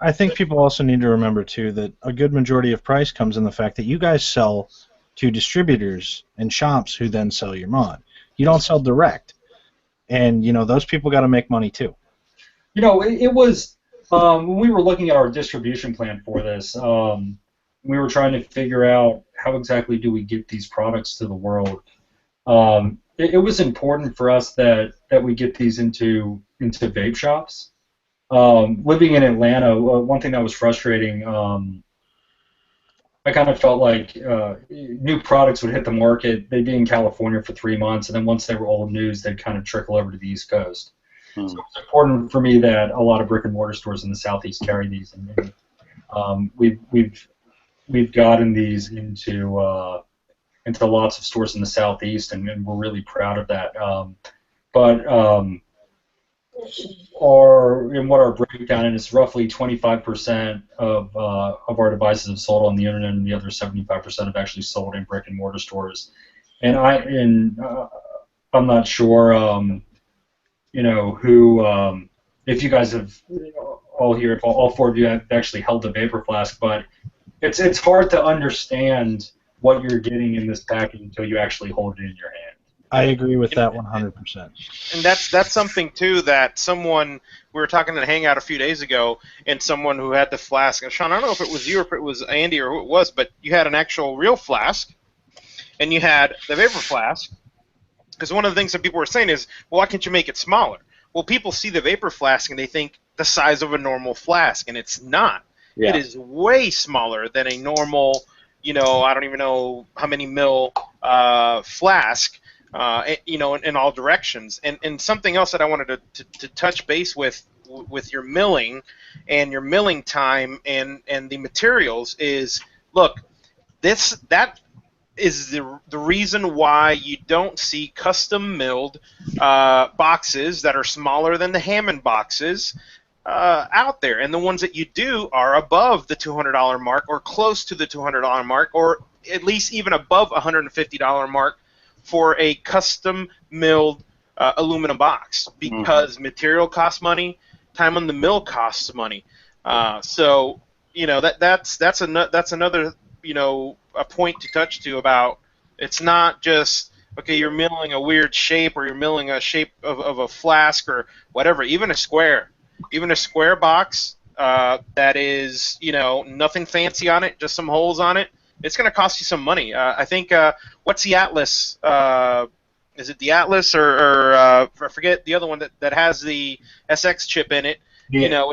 I think people also need to remember too that a good majority of price comes in the fact that you guys sell to distributors and shops who then sell your mod. You don't sell direct, and those people got to make money too. It was when we were looking at our distribution plan for this, we were trying to figure out how exactly do we get these products to the world. It was important for us that we get these into vape shops. Living in Atlanta, one thing that was frustrating, I kind of felt like new products would hit the market, they'd be in California for 3 months, and then once they were old news, they'd kind of trickle over to the East Coast. So it's important for me that a lot of brick and mortar stores in the Southeast carry these, and we've gotten these into lots of stores in the Southeast, and we're really proud of that. What our breakdown is roughly 25% of our devices have sold on the internet, and the other 75% have actually sold in brick and mortar stores. And I'm not sure, who, if you guys have all here, if all four of you have actually held the Vapor Flask, but it's hard to understand what you're getting in this package until you actually hold it in your hand. I agree with that 100%. And that's something too that we were talking at Hangout a few days ago, and someone who had the flask, and Sean, I don't know if it was you or if it was Andy or who it was, but you had an actual real flask, and you had the Vapor Flask, because one of the things that people were saying is, well, why can't you make it smaller? Well, people see the Vapor Flask and they think the size of a normal flask, and it's not. Yeah. It is way smaller than a normal, I don't even know how many mil flask, in all directions. And something else that I wanted to touch base with your milling and your milling time and the materials is, look, that is the reason why you don't see custom milled boxes that are smaller than the Hammond boxes out there, and the ones that you do are above the $200 mark or close to the $200 mark, or at least even above $150 mark for a custom milled aluminum box, because material costs money, time on the mill costs money. So that's another a point to touch to about, it's not just, okay, you're milling a weird shape, or you're milling a shape of a flask or whatever. Even a square box that is, nothing fancy on it, just some holes on it, it's going to cost you some money. I think, what's the Atlas? Is it the Atlas or I forget the other one that has the SX chip in it? Yeah.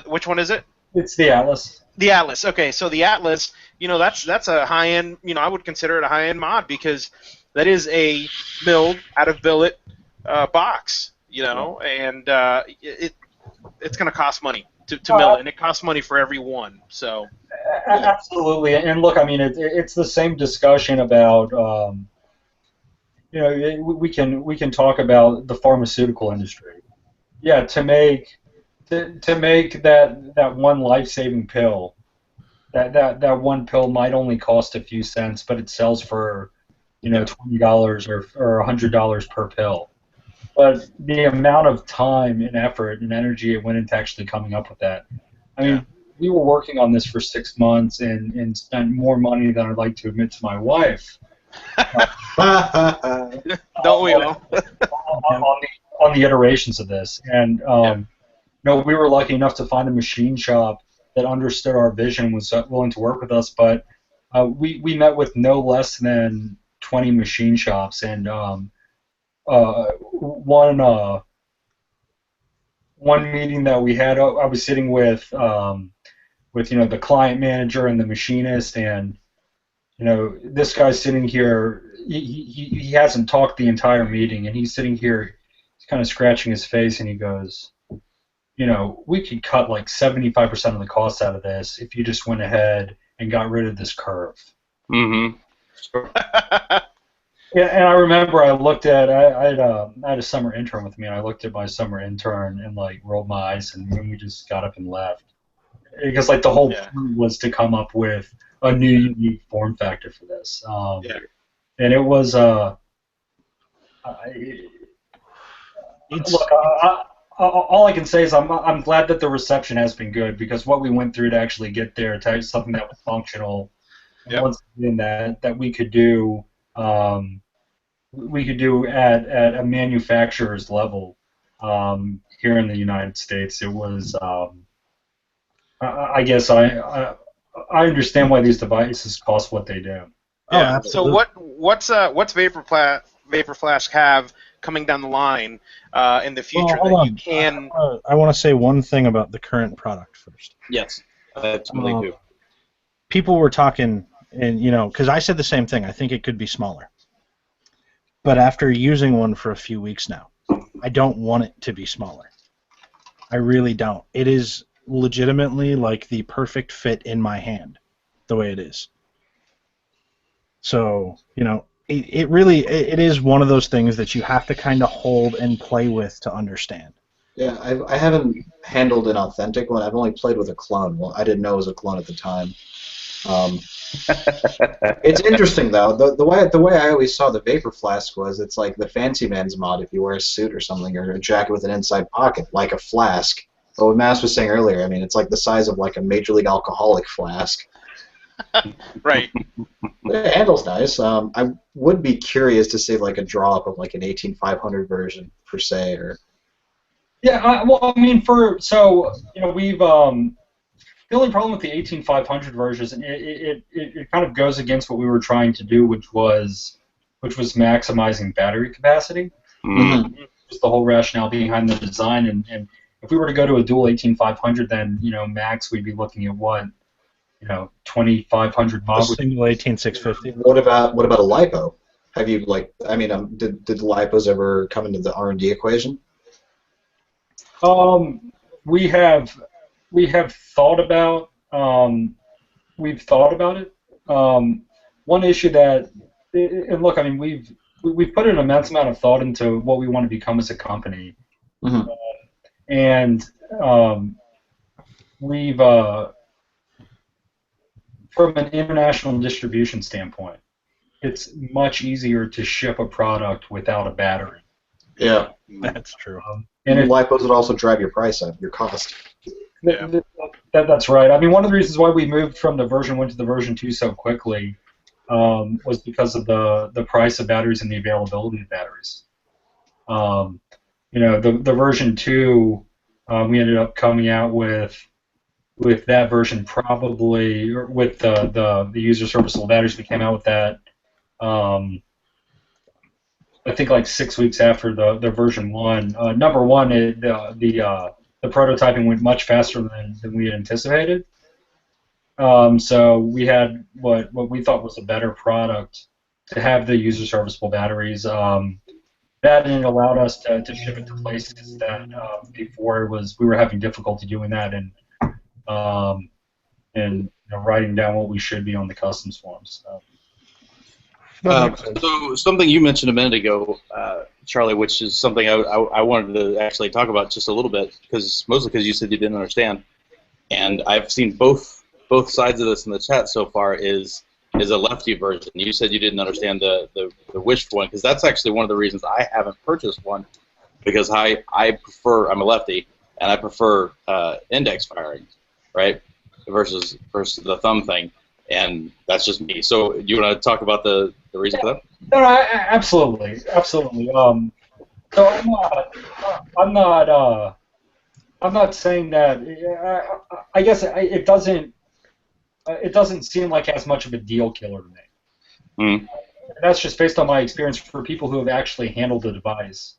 Which one is it? It's the Atlas. The Atlas. Okay, so the Atlas, that's a high-end, I would consider it a high-end mod, because that is a milled out of billet box, and it's going to cost money to mill it, and it costs money for every one. So absolutely. And look, I mean, it's the same discussion about we can talk about the pharmaceutical industry. Yeah, to make that one life-saving pill, that one pill might only cost a few cents, but it sells for $20 or $100 per pill. But the amount of time and effort and energy it went into actually coming up with that. I mean, we were working on this for 6 months and spent more money than I'd like to admit to my wife. Don't we all? on the iterations of this, and we were lucky enough to find a machine shop that understood our vision, was willing to work with us. But we met with no less than 20 machine shops, and one meeting that we had, I was sitting with the client manager and the machinist, and this guy's sitting here. He hasn't talked the entire meeting, and he's sitting here, he's kind of scratching his face, and he goes, we could cut like 75% of the cost out of this if you just went ahead and got rid of this curve. Mm-hmm. Yeah, and I remember I looked at, I had a summer intern with me, and I looked at my summer intern and like rolled my eyes, and then we just got up and left. Because like the whole point was to come up with a new unique form factor for this. And it was, look, all I can say is I'm glad that the reception has been good, because what we went through to actually get there to something that was functional, and once again that we could do at a manufacturer's level here in the United States. It was I guess I understand why these devices cost what they do. Yeah. So what's Vapor Flask have coming down the line in the future that you can? I want to say one thing about the current product first. Yes, I absolutely do. People were talking, and because I said the same thing. I think it could be smaller. But after using one for a few weeks now, I don't want it to be smaller. I really don't. It is legitimately like the perfect fit in my hand, the way it is. So, it really is one of those things that you have to kind of hold and play with to understand. Yeah, I haven't handled an authentic one. I've only played with a clone. Well, I didn't know it was a clone at the time. It's interesting though. The way I always saw the Vapor Flask was, it's like the fancy man's mod if you wear a suit or something, or a jacket with an inside pocket, like a flask. But what Mass was saying earlier, I mean, it's like the size of like a Major League alcoholic flask. Right. But it handles nice. I would be curious to see like a draw up of like an 18500 version per se, or. Yeah, well, I mean, we've the only problem with the 18500 versions, and it kind of goes against what we were trying to do, which was maximizing battery capacity. Mm-hmm. Just the whole rationale behind the design, and if we were to go to a dual 18500, then max we'd be looking at what, 2,500 A mod. single 18650. What about a lipo? Have you did the lipos ever come into the R&D equation? We have thought about we've thought about it. One issue that, and look, I mean, we've put an immense amount of thought into what we want to become as a company, Mm-hmm. and we've from an international distribution standpoint, it's much easier to ship a product without a battery. Yeah, That's true. And if, lipos would also drive your price up, your cost. that's right. I mean, one of the reasons why we moved from the version 1 to the version 2 so quickly was because of the price of batteries and the availability of batteries. The version 2, we ended up coming out with that version probably, or with the user serviceable batteries. We came out with that, I think, like 6 weeks after the version 1. Number one, the prototyping went much faster than we had anticipated. So we had what we thought was a better product to have the user serviceable batteries. That and it allowed us to ship it to places that before we were having difficulty doing that, and writing down what we should be on the customs forms. So something you mentioned a minute ago, Charlie, which is something I wanted to actually talk about just a little bit, mostly because you said you didn't understand, and I've seen both sides of this in the chat so far. Is a lefty version. You said you didn't understand the wished one, because that's actually one of the reasons I haven't purchased one, because I'm a lefty, and I prefer index firing, right, versus the thumb thing. And that's just me. So, do you want to talk about the reason for that? No, absolutely. So I'm not saying that. I guess it doesn't seem like as much of a deal killer to me. Mm. That's just based on my experience for people who have actually handled the device.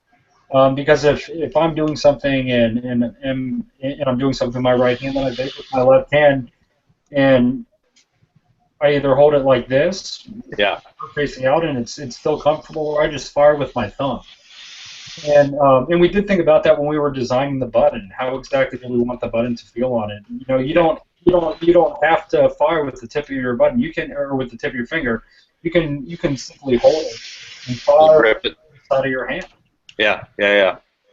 Because if I'm doing something and I'm doing something with my right hand, then I vape with my left hand, and I either hold it like this, facing out, and it's still comfortable, or I just fire with my thumb. And we did think about that when we were designing the button. How exactly do we want the button to feel on it? You don't have to fire with the tip of your button. You can, or with the tip of your finger. You can simply hold it and fire with the side of your hand. Yeah.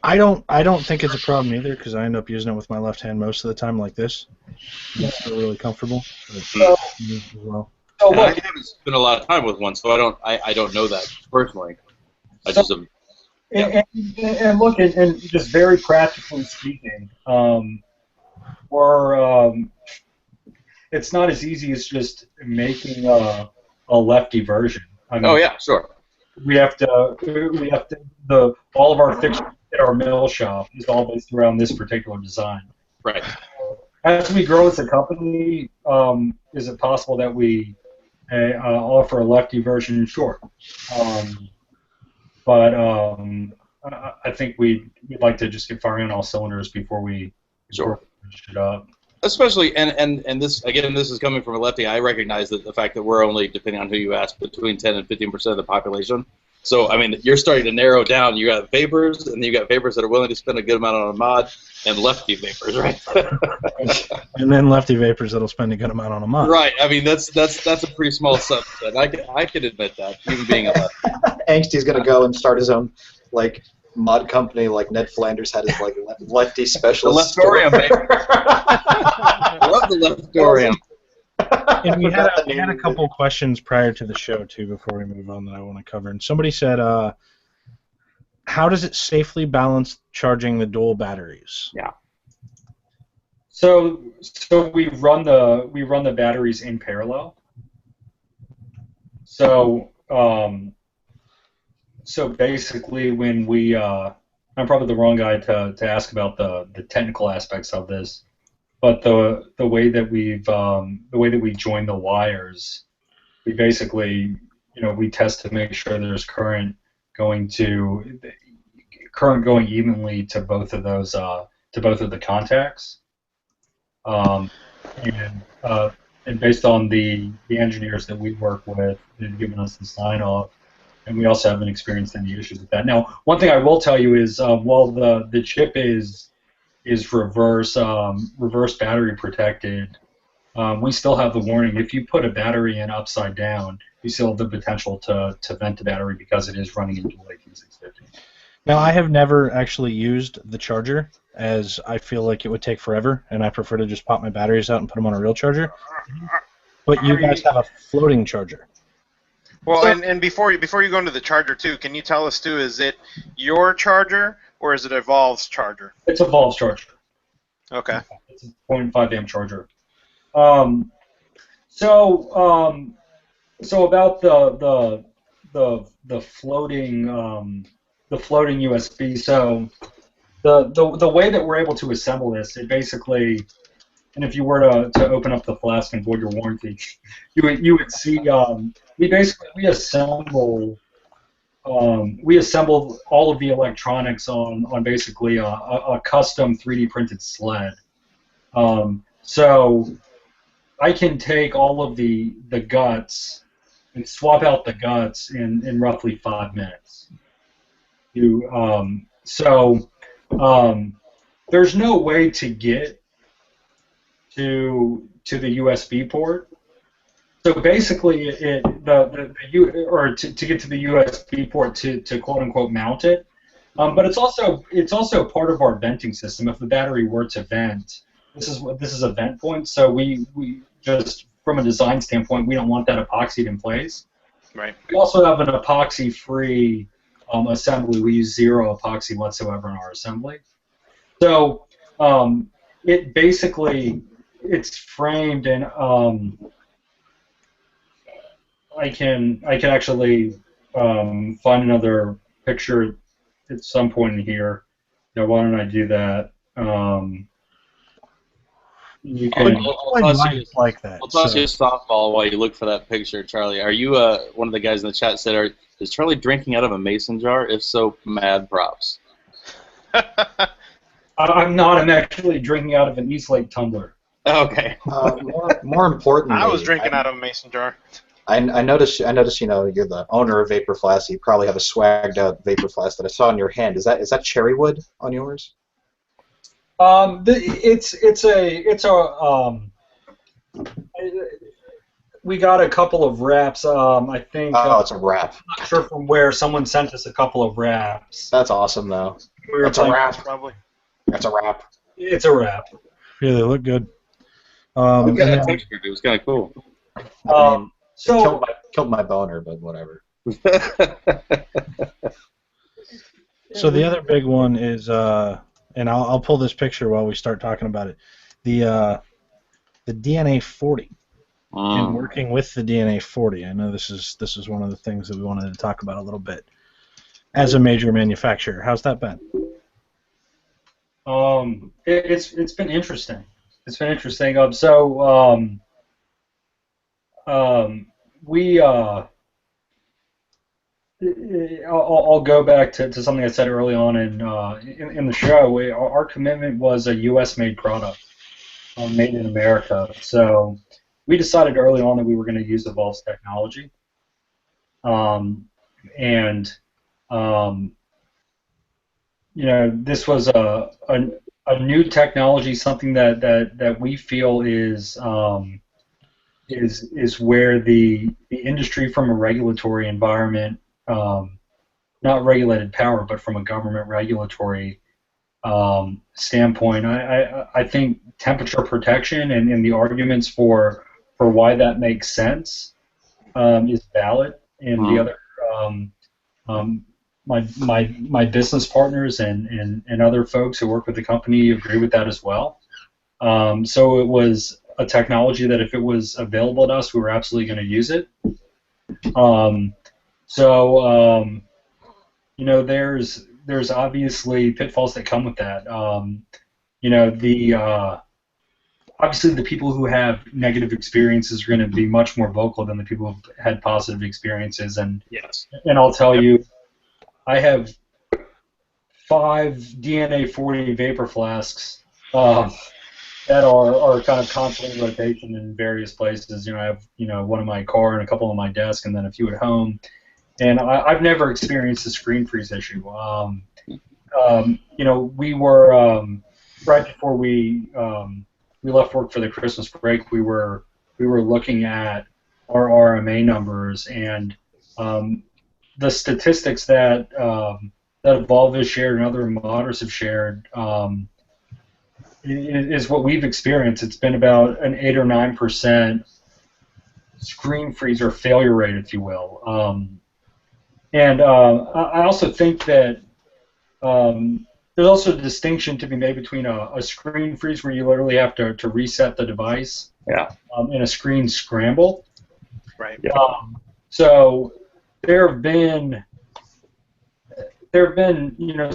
I don't think it's a problem either, because I end up using it with my left hand most of the time like this. It's still really comfortable. So I haven't spent a lot of time with one, so I don't know that personally. And look, and just very practically speaking, it's not as easy as just making a lefty version. I mean, sure. We have to all of our fixtures at our mill shop is all based around this particular design. Right. As we grow as a company, is it possible that we offer a lefty version? Sure. But I think we'd like to just get firing on all cylinders before we finish it up. Especially, and this, again, this is coming from a lefty. I recognize that the fact that we're only, depending on who you ask, between 10 and 15% of the population. So, I mean, you're starting to narrow down. You got vapors, and you got vapors that are willing to spend a good amount on a mod, and lefty vapors, right? And then lefty vapors that'll spend a good amount on a mod. Right. I mean, that's a pretty small subset. I can admit that, even being a lefty. Angsty's gonna go and start his own mod company, like Ned Flanders had his lefty specialist. The Leftorium, baby. I love the Leftorium. And we had a couple questions prior to the show too, before we move on, that I want to cover. And somebody said, "How does it safely balance charging the dual batteries?" Yeah. So we run the batteries in parallel. So basically, when we I'm probably the wrong guy to ask about the technical aspects of this. But the way that we join the wires, we basically, we test to make sure there's current going evenly to both of those to both of the contacts, and and based on the engineers that we work with, they've given us the sign off, and we also haven't experienced any issues with that. Now, one thing I will tell you is, while the chip is reverse battery protected, we still have the warning. If you put a battery in upside down, you still have the potential to vent the battery because it is running into a P650. Now, I have never actually used the charger, as I feel like it would take forever, and I prefer to just pop my batteries out and put them on a real charger. But you guys have a floating charger. Well, and before you go into the charger too, can you tell us too, is it your charger or is it Evolve's charger? It's Evolve's charger. Okay. It's a 0.5 amp charger. So about the floating USB. So the way that we're able to assemble this, it basically, and if you were to open up the flask and void your warranty, you would see we assemble all of the electronics on basically a custom 3D printed sled. So I can take all of the guts and swap out the guts in roughly 5 minutes. There's no way to get to the USB port. So basically, to get to the USB port to quote unquote mount it, but it's also part of our venting system. If the battery were to vent, this is a vent point. So we just, from a design standpoint, we don't want that epoxied in place. Right. We also have an epoxy-free assembly. We use 0 epoxy whatsoever in our assembly. So it basically, it's framed in. I can actually find another picture at some point in here. Now, why don't I do that? You can. I'll toss you a softball while you look for that picture, Charlie. Are you one of the guys in the chat said, is Charlie drinking out of a mason jar? If so, mad props. I'm not. I'm actually drinking out of an East Lake tumbler. Okay. More importantly, I was drinking out of a mason jar. I noticed. You're the owner of Vapor Flask. You probably have a swagged out Vapor Flask that I saw in your hand. Is that cherry wood on yours? We got a couple of wraps. I think. Oh, it's a wrap. I'm not sure from where. Someone sent us a couple of wraps. That's awesome, though. It's a wrap. Probably. That's a wrap. It's a wrap. Yeah, they look good. It was kind of cool. Killed my boner, but whatever. So the other big one is, and I'll pull this picture while we start talking about it. The DNA 40. And working with the DNA 40, I know this is one of the things that we wanted to talk about a little bit. As a major manufacturer, how's that been? It's been interesting. It's been interesting. I'll go back to something I said early on in the show. Our commitment was a U.S.-made product, made in America. So we decided early on that we were going to use Evolve's technology, this was a new technology, something that we feel is where the industry, from a regulatory environment, not regulated power, but from a government regulatory standpoint, I think temperature protection and the arguments for why that makes sense is valid, and the other my business partners and other folks who work with the company agree with that as well. So it was a technology that if it was available to us, we were absolutely going to use it. There's obviously pitfalls that come with that. Obviously the people who have negative experiences are going to be much more vocal than the people who've had positive experiences. And yes. And I'll tell you, I have 5 DNA 40 Vapor Flasks that are kind of constantly rotation in various places. I have one in my car and a couple on my desk, and then a few at home. And I've never experienced a screen freeze issue. We were right before we left work for the Christmas break. We were looking at our RMA numbers, and the statistics that Evolve has shared and other modders have shared is what we've experienced. It's been about an 8 or 9% screen freeze or failure rate, if you will. I also think that there's also a distinction to be made between a screen freeze where you literally have to reset the device, and a screen scramble. Right. So there have been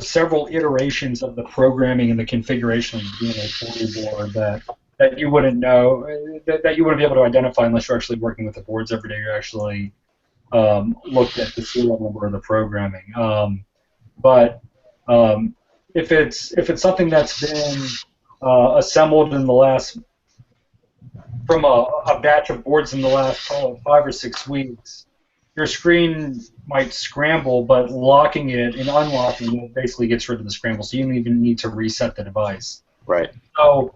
several iterations of the programming and the configuration of the DNA40 board that you wouldn't know, that you wouldn't be able to identify unless you're actually working with the boards every day. You're actually looked at the serial number of the programming. But if it's something that's been assembled in the last from a batch of boards in the last 5 or 6 weeks, your screen might scramble, but locking it and unlocking it basically gets rid of the scramble, so you don't even need to reset the device. Right. So,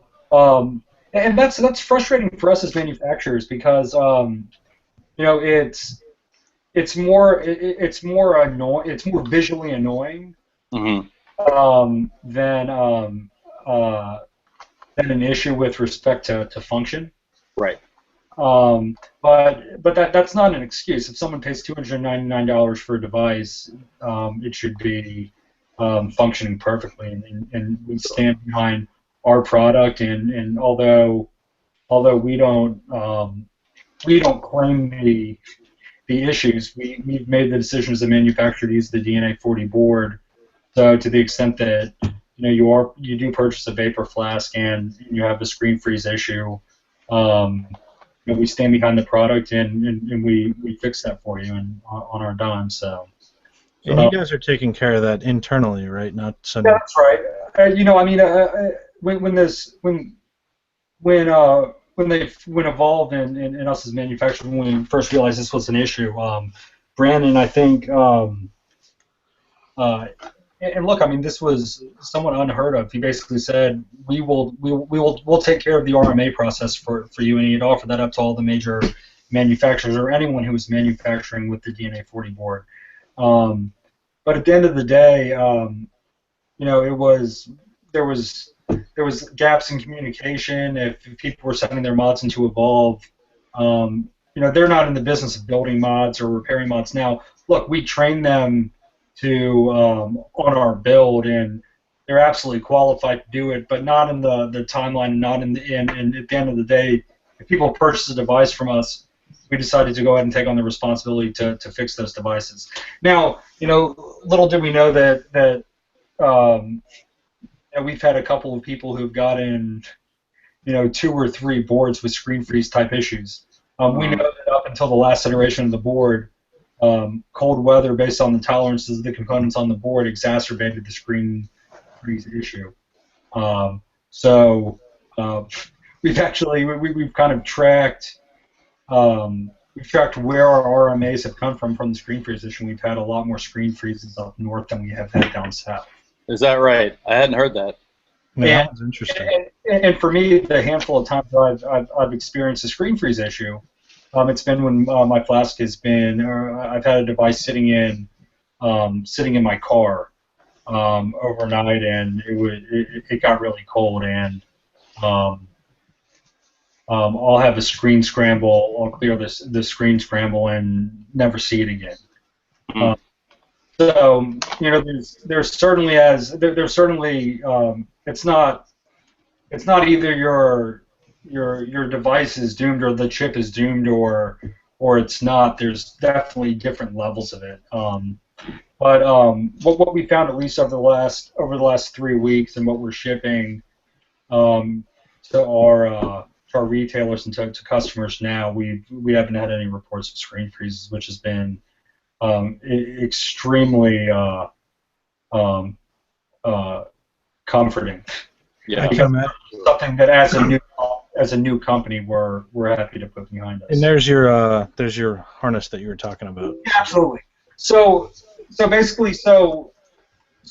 and that's frustrating for us as manufacturers because it's more visually annoying than an issue with respect to function. Right. But that's not an excuse. If someone pays $299 for a device, it should be functioning perfectly, and we stand behind our product. And although we don't claim the issues, we've made the decision as a manufacturer to use the DNA40 board. So to the extent that you do purchase a Vapor Flask and you have a screen freeze issue, we stand behind the product and we fix that for you and on our dime. So. And you guys are taking care of that internally, right? Not sending. That's right. When Evolve and us as manufacturers, when we first realized this was an issue, Brandon, I think, and look, this was somewhat unheard of. He basically said, we'll take care of the RMA process for you, and he'd offer that up to all the major manufacturers or anyone who was manufacturing with the DNA40 board. But at the end of the day, there was gaps in communication. If people were sending their mods into Evolve, they're not in the business of building mods or repairing mods. Now, look, we train them to on our build, and they're absolutely qualified to do it, but not in the timeline, not in the end. And at the end of the day, if people purchase a device from us, we decided to go ahead and take on the responsibility to fix those devices. Now, little did we know that we've had a couple of people who've gotten 2 or 3 boards with screen freeze type issues. We know that up until the last iteration of the board, cold weather, based on the tolerances of the components on the board, exacerbated the screen freeze issue. So we've kind of tracked where our RMAs have come from the screen freeze issue. We've had a lot more screen freezes up north than we have had down south. Is that right? I hadn't heard that. Yeah, that was interesting. And for me, the handful of times I've experienced a screen freeze issue, it's been when my flask has been, or I've had a device sitting in my car overnight, and it got really cold, and I'll have a screen scramble. I'll clear the screen scramble and never see it again. So there's certainly it's not either your device is doomed or the chip is doomed or it's not. There's definitely different levels of it. But what we found, at least over the last 3 weeks, and what we're shipping to our retailers and to customers now, we haven't had any reports of screen freezes, which has been extremely comforting. Yeah. I can imagine. Something that as a new company we're happy to put behind us. And there's your harness that you were talking about. Yeah, absolutely. So basically,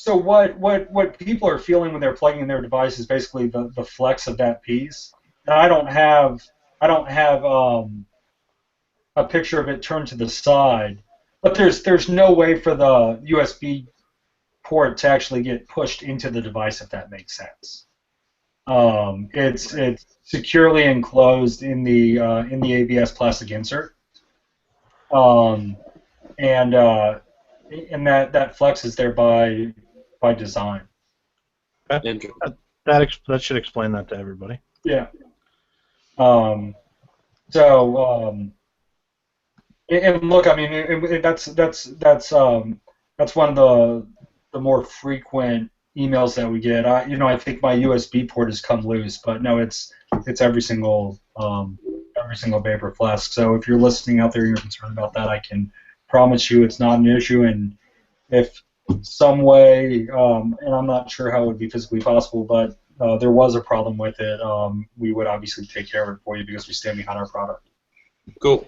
what people are feeling when they're plugging in their device is basically the flex of that piece. And I don't have a picture of it turned to the side, but there's no way for the USB port to actually get pushed into the device, if that makes sense. It's securely enclosed in the ABS plastic insert, and that flex is there by design. That should explain that to everybody. Yeah. And look, I mean, that's one of the more frequent emails that we get. I think my USB port has come loose, but no, it's every single Vapor Flask. So if you're listening out there and you're concerned about that, I can promise you it's not an issue. And if some way, and I'm not sure how it would be physically possible, but there was a problem with it, we would obviously take care of it for you because we stand behind our product. Cool.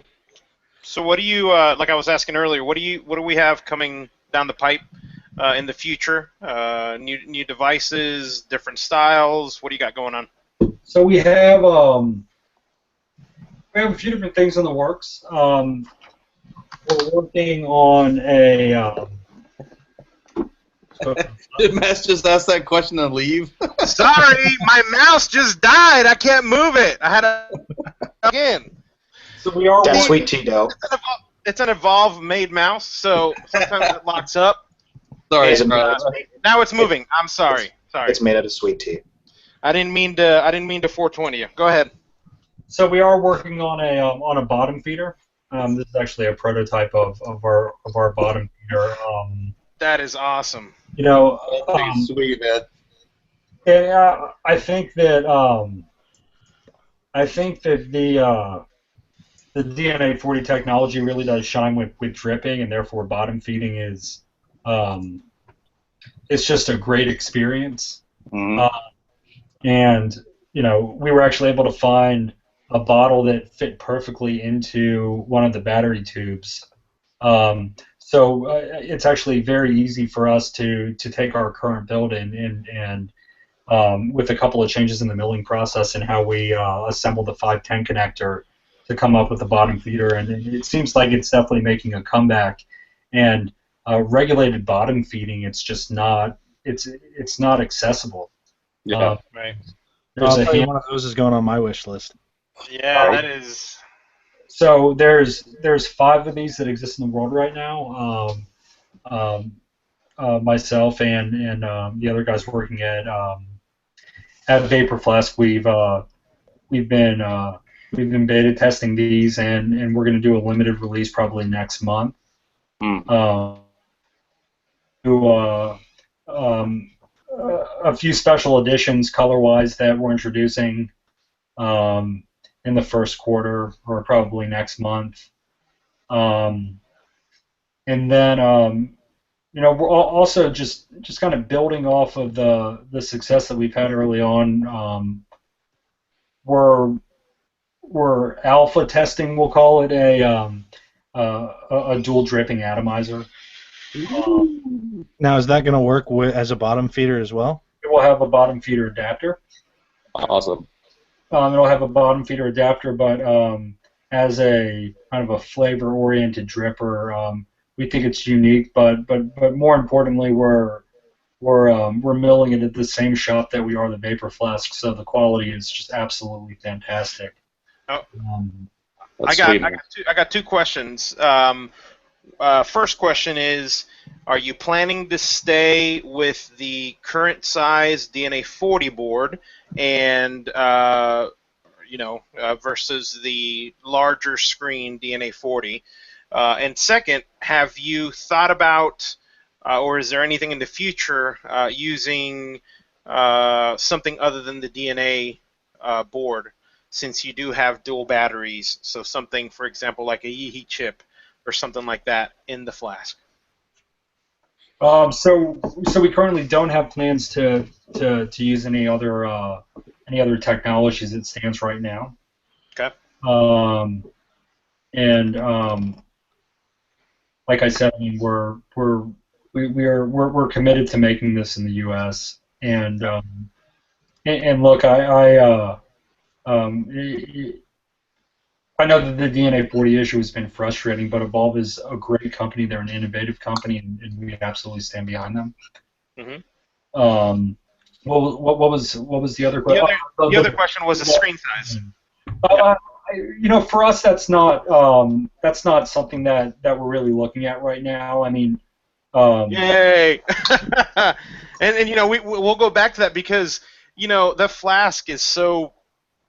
So what do you like I was asking earlier? What do we have coming down the pipe in the future? New devices, different styles. What do you got going on? So we have a few different things in the works. We're working on a. Did Matt just ask that question and leave? Sorry, my mouse just died. I can't move it. I had to again. So we are. That's sweet tea dough. It's an Evolve-made mouse, so sometimes it locks up. Sorry, now it's moving. I'm sorry. Sorry. It's made out of sweet tea. I didn't mean to 420 you. Go ahead. So we are working on a bottom feeder. This is actually a prototype of our bottom feeder. That is awesome. Sweet, man. Yeah, I think that the DNA 40 technology really does shine with dripping, and therefore bottom feeding is it's just a great experience. Mm-hmm. And we were actually able to find a bottle that fit perfectly into one of the battery tubes. So it's actually very easy for us to take our current build and with a couple of changes in the milling process and how we assemble the 510 connector to come up with the bottom feeder, and it seems like it's definitely making a comeback. And regulated bottom feeding, it's just not not accessible. Yeah, right. I'll tell you, one of those is going on my wish list. Yeah, that is. So there's 5 of these that exist in the world right now. Myself and the other guys working at Vapor Flask, we've been beta testing these, and we're going to do a limited release probably next month. A few special editions color-wise that we're introducing in the first quarter or probably next month. And then we're also just kind of building off of the success that we've had early on. We're alpha testing, we'll call it, a dual dripping atomizer. Now, is that going to work as a bottom feeder as well? It will have a bottom feeder adapter. Awesome. It'll have a bottom feeder adapter, but as a kind of a flavor-oriented dripper, we think it's unique. But more importantly, we're milling it at the same shop that we are the Vapor Flask, so the quality is just absolutely fantastic. Oh. I got two questions. First question is, are you planning to stay with the current size DNA 40 board and versus the larger screen DNA 40? And second, have you thought about, or is there anything in the future using something other than the DNA board, since you do have dual batteries? So something, for example, like a Yeehee chip or something like that in the flask. So we currently don't have plans to use any other technology as it stands right now. Okay. Like I said, I mean, we're committed to making this in the U.S. And look, I know that the DNA 40 issue has been frustrating, but Evolve is a great company. They're an innovative company, and we absolutely stand behind them. Mm-hmm. What was the other question? The other question was the screen size. For us, that's not something that we're really looking at right now. I mean, yay! and we'll go back to that because the Flask is so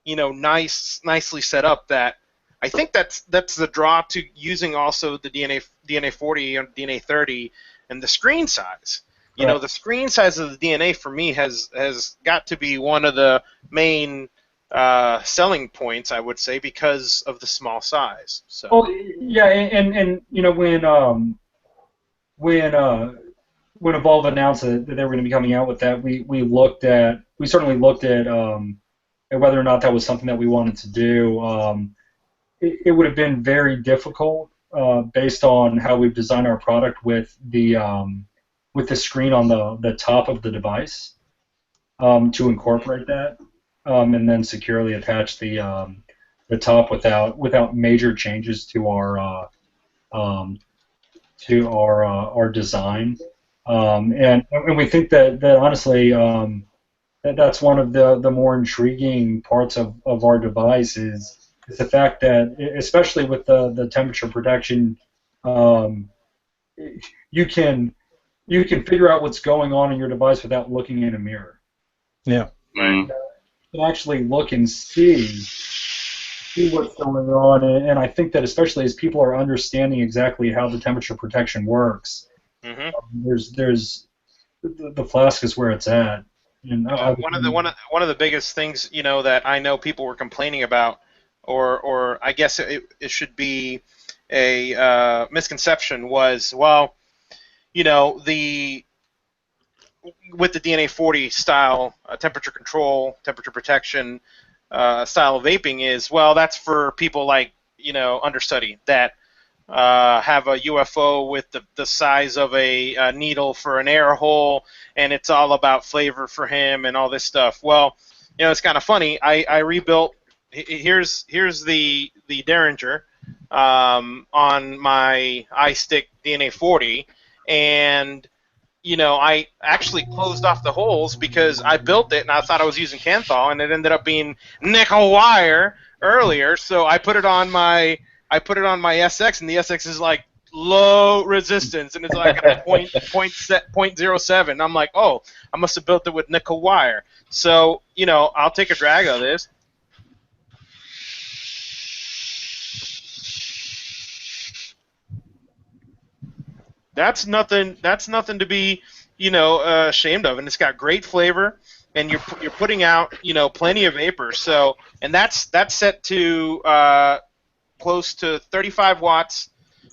nicely set up that I think that's the draw to using also the DNA 40 and DNA 30 and the screen size. The screen size of the DNA for me has got to be one of the main selling points, I would say, because of the small size. So. Well, yeah, and when Evolve announced that they were going to be coming out with that, we certainly looked at whether or not that was something that we wanted to do. It would have been very difficult based on how we've designed our product with the screen on the top of the device to incorporate that and then securely attach the top without major changes to our design. And we think that honestly that's one of the more intriguing parts of our device is the fact that, especially with the temperature protection, you can figure out what's going on in your device without looking in a mirror. Yeah. Right. You can actually look and see what's going on, and I think that especially as people are understanding exactly how the temperature protection works, there's the Flask is where it's at. And one of the biggest things that I know people were complaining about, or I guess it should be a misconception, was with the DNA 40 style temperature control, temperature protection style of vaping is that's for people like understudy that have a UFO with the size of a needle for an air hole, and it's all about flavor for him and all this stuff. Well, it's kind of funny. I rebuilt. Here's the Derringer on my iStick DNA 40, and I actually closed off the holes because I built it and I thought I was using Kanthal, and it ended up being nickel wire earlier. So I put it on my SX, and the SX is like low resistance, and it's like a 0.07. I'm like, oh, I must have built it with nickel wire. So I'll take a drag of this. That's nothing to be ashamed of, and it's got great flavor, and you're putting out plenty of vapor. So, and that's set to close to 35 watts,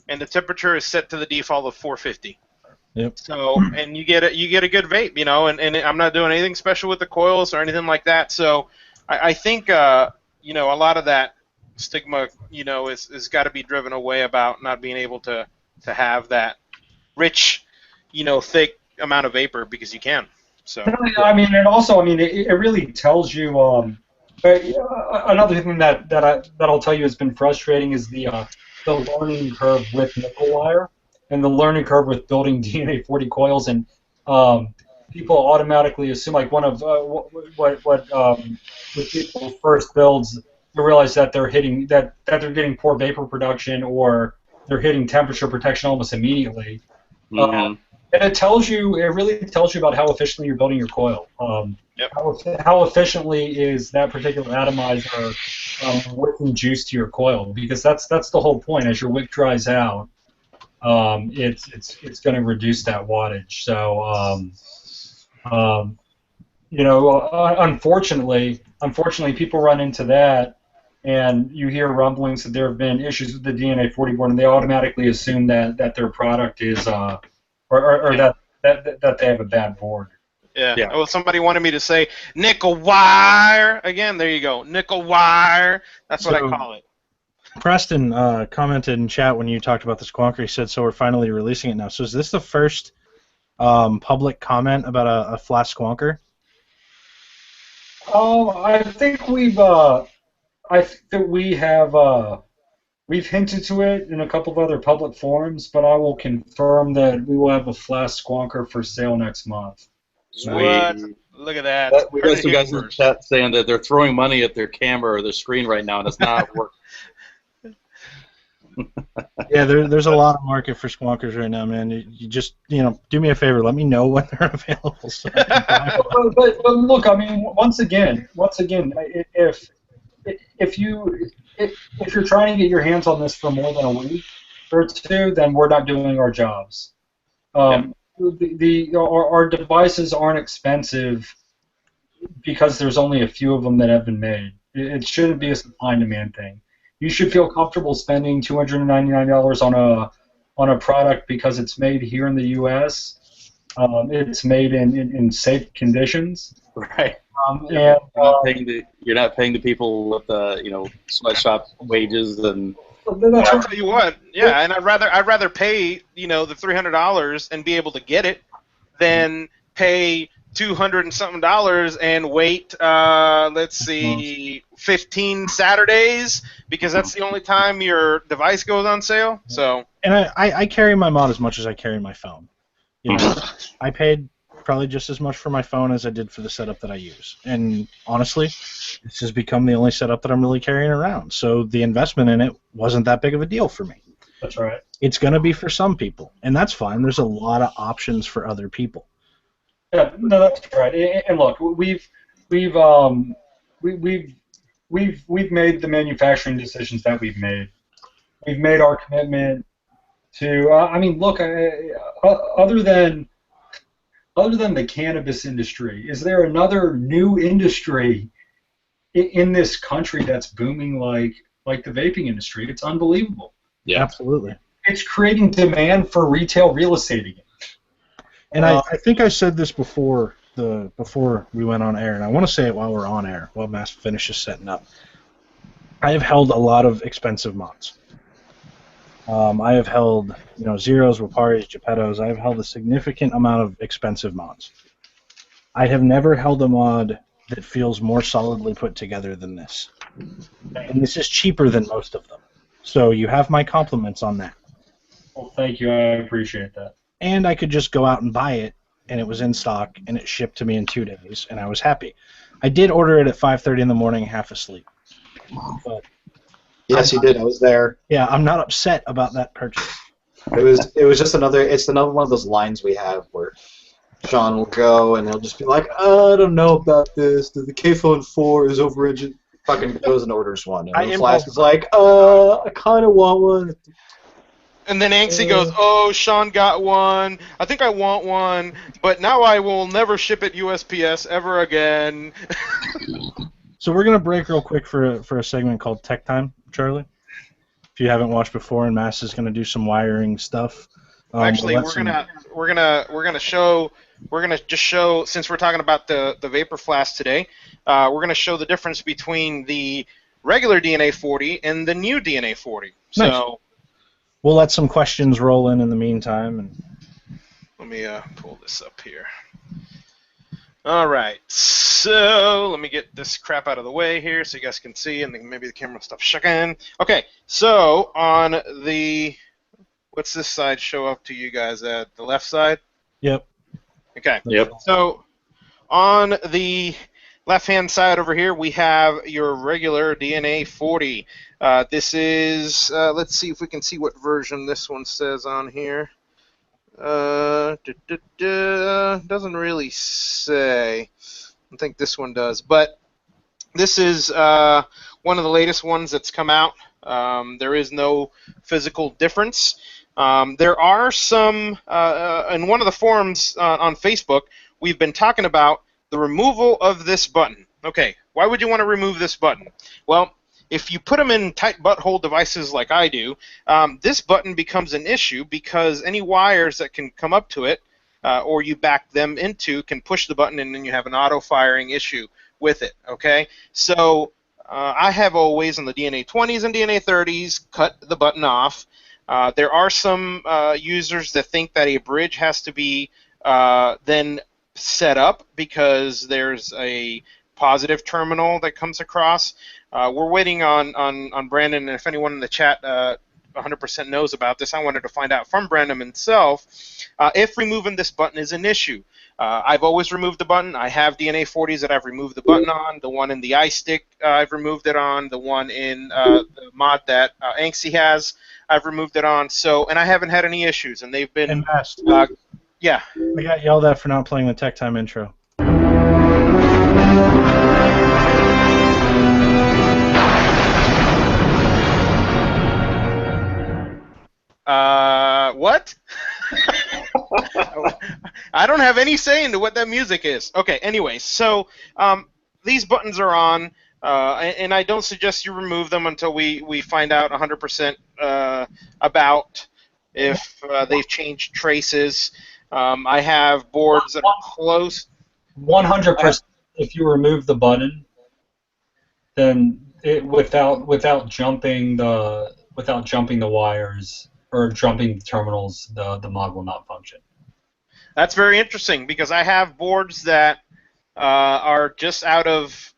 and the temperature is set to the default of 450. Yep. So, and you get a good vape, and I'm not doing anything special with the coils or anything like that. So, I think a lot of that stigma is got to be driven away about not being able to have that rich, thick amount of vapor, because you can. So. I mean, and also, it really tells you. Another thing that I'll tell you has been frustrating is the learning curve with nickel wire and the learning curve with building DNA 40 coils, and people automatically assume, like, one of what people first builds, they realize that they're getting poor vapor production, or they're hitting temperature protection almost immediately. And it really tells you about how efficiently you're building your coil. Yep. How efficiently is that particular atomizer working juice to your coil? Because that's the whole point. As your wick dries out, it's going to reduce that wattage. So, unfortunately, people run into that, and you hear rumblings that there have been issues with the DNA 40 board, and they automatically assume that their product is, or that that they have a bad board. Yeah. Well, somebody wanted me to say nickel wire again. There you go, nickel wire. That's what I call it. Preston commented in chat when you talked about the Squonker. He said, "So we're finally releasing it now." So is this the first public comment about a Flask Squonker? I think we've we've hinted to it in a couple of other public forums, but I will confirm that we will have a Flask Squonker for sale next month. What? Look at that. We got some guys in the chat saying that they're throwing money at their camera or their screen right now, and it's not working. Yeah, there's a lot of market for Squonkers right now, man. You just, do me a favor, let me know when they're available. So but look, I mean, once again, if you're trying to get your hands on this for more than a week or two, then we're not doing our jobs. Our devices aren't expensive because there's only a few of them that have been made. It shouldn't be a supply and demand thing. You should feel comfortable spending $299 on a product because it's made here in the U.S. It's made in safe conditions. Right. You're not paying the people with sweatshop wages and. Well, I'll tell you what. Yeah, and I'd rather pay the $300 and be able to get it than pay $200 and something and wait. Let's see, 15 Saturdays because that's the only time your device goes on sale. So. And I carry my mod as much as I carry my phone. I paid probably just as much for my phone as I did for the setup that I use. And honestly, this has become the only setup that I'm really carrying around. So the investment in it wasn't that big of a deal for me. That's right. It's going to be for some people, and that's fine. There's a lot of options for other people. Yeah, no, that's right. And look, we've made the manufacturing decisions that we've made. We've made our commitment to. I mean, look, other than the cannabis industry, is there another new industry in this country that's booming like the vaping industry? It's unbelievable. Yeah, absolutely. It's creating demand for retail real estate again. And I think I said this before we went on air, and I want to say it while we're on air, while Mass finishes setting up. I have held a lot of expensive mods. I have held, Zeros, Waparis, Geppettos. I have held a significant amount of expensive mods. I have never held a mod that feels more solidly put together than this. And this is cheaper than most of them. So you have my compliments on that. Well, thank you. I appreciate that. And I could just go out and buy it, and it was in stock, and it shipped to me in 2 days, and I was happy. I did order it at 5:30 in the morning, half asleep. But yes, you did. I was there. Yeah, I'm not upset about that purchase. It was just another one of those lines we have where Sean will go and he'll just be like, I don't know about this. The K-Phone 4 is over-engine. Fucking goes and orders one. And Flask is like, I kind of want one. And then Anksy goes, oh, Sean got one. I think I want one, but now I will never ship it USPS ever again. So we're gonna break real quick for a segment called Tech Time, Charlie. If you haven't watched before, and Mass is gonna do some wiring stuff. Actually, we're gonna just show, since we're talking about the Vapor Flask today, we're gonna show the difference between the regular DNA 40 and the new DNA 40. Nice. So we'll let some questions roll in the meantime. And let me pull this up here. All right, so let me get this crap out of the way here so you guys can see, and then maybe the camera stuff shaking. Okay, so on the, what's this side show up to you guys at? The left side? Yep. Okay. Yep. So on the left-hand side over here, we have your regular DNA 40. This is, let's see if we can see what version this one says on here. Doesn't really say. I think this one does, but this is one of the latest ones that's come out. There is no physical difference. There are some, in one of the forums on Facebook, we've been talking about the removal of this button. Okay, why would you want to remove this button? Well, if you put them in tight butthole devices like I do, this button becomes an issue because any wires that can come up to it or you back them into can push the button, and then you have an auto-firing issue with it, okay? So I have always, on the DNA 20s and DNA 30s, cut the button off. There are some users that think that a bridge has to be then set up because there's a positive terminal that comes across. We're waiting on Brandon, and if anyone in the chat 100% knows about this, I wanted to find out from Brandon himself if removing this button is an issue. I've always removed the button. I have DNA 40s that I've removed the button on. The one in the iStick, I've removed it on. The one in the mod that Angsty has, I've removed it on. So, and I haven't had any issues, and they've been. Yeah. We got yelled at for not playing the Tech Time intro. What? I don't have any say into what that music is. Okay, anyway, so these buttons are on, and I don't suggest you remove them until we find out 100% about if they've changed traces. I have boards that are close. 100%. If you remove the button, then without jumping the wires or jumping the terminals, the mod will not function. That's very interesting because I have boards that are just out of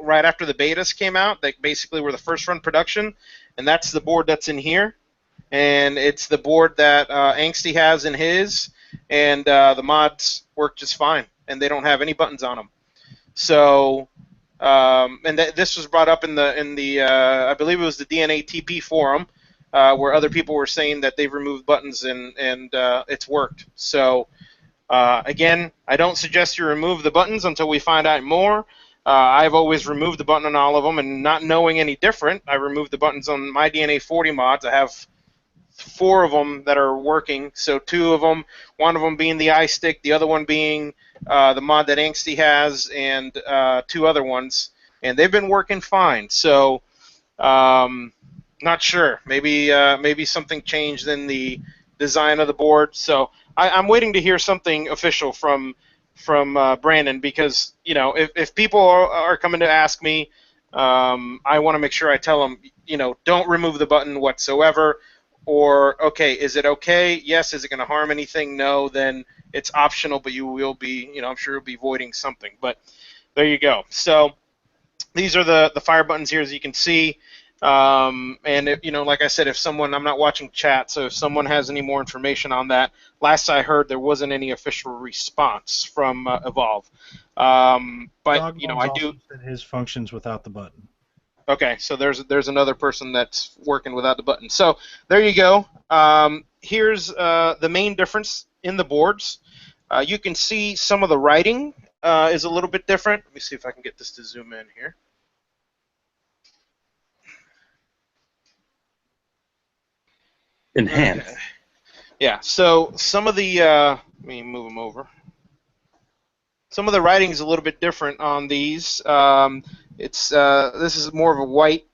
right after the betas came out. That basically were the first run production, and that's the board that's in here, and it's the board that Angsty has in his, and the mods work just fine, and they don't have any buttons on them. So, and this was brought up in the I believe it was the DNA TP forum, where other people were saying that they've removed buttons and it's worked. So. Again, I don't suggest you remove the buttons until we find out more. I've always removed the button on all of them, and not knowing any different, I removed the buttons on my DNA 40 mods. I have 4 of them that are working, so 2 of them, one of them being the iStick, the other one being the mod that Angsty has, and 2 other ones, and they've been working fine. So, not sure. Maybe something changed in the design of the board. So. I'm waiting to hear something official from Brandon because, you know, if people are coming to ask me, I want to make sure I tell them, you know, don't remove the button whatsoever, or okay, is it okay? Yes. Is it going to harm anything? No. Then it's optional, but you will be, you know, I'm sure you'll be voiding something. But there you go. So these are the fire buttons here, as you can see. And if, you know, like I said, if someone, I'm not watching chat, so if someone has any more information on that, last I heard there wasn't any official response from Evolve. But you know, I do. Said his functions without the button. Okay, so there's another person that's working without the button. So there you go. Here's the main difference in the boards. You can see some of the writing is a little bit different. Let me see if I can get this to zoom in here. Enhanced. Okay. Yeah, so some of the, let me move them over. Some of the writing is a little bit different on these. This is more of a white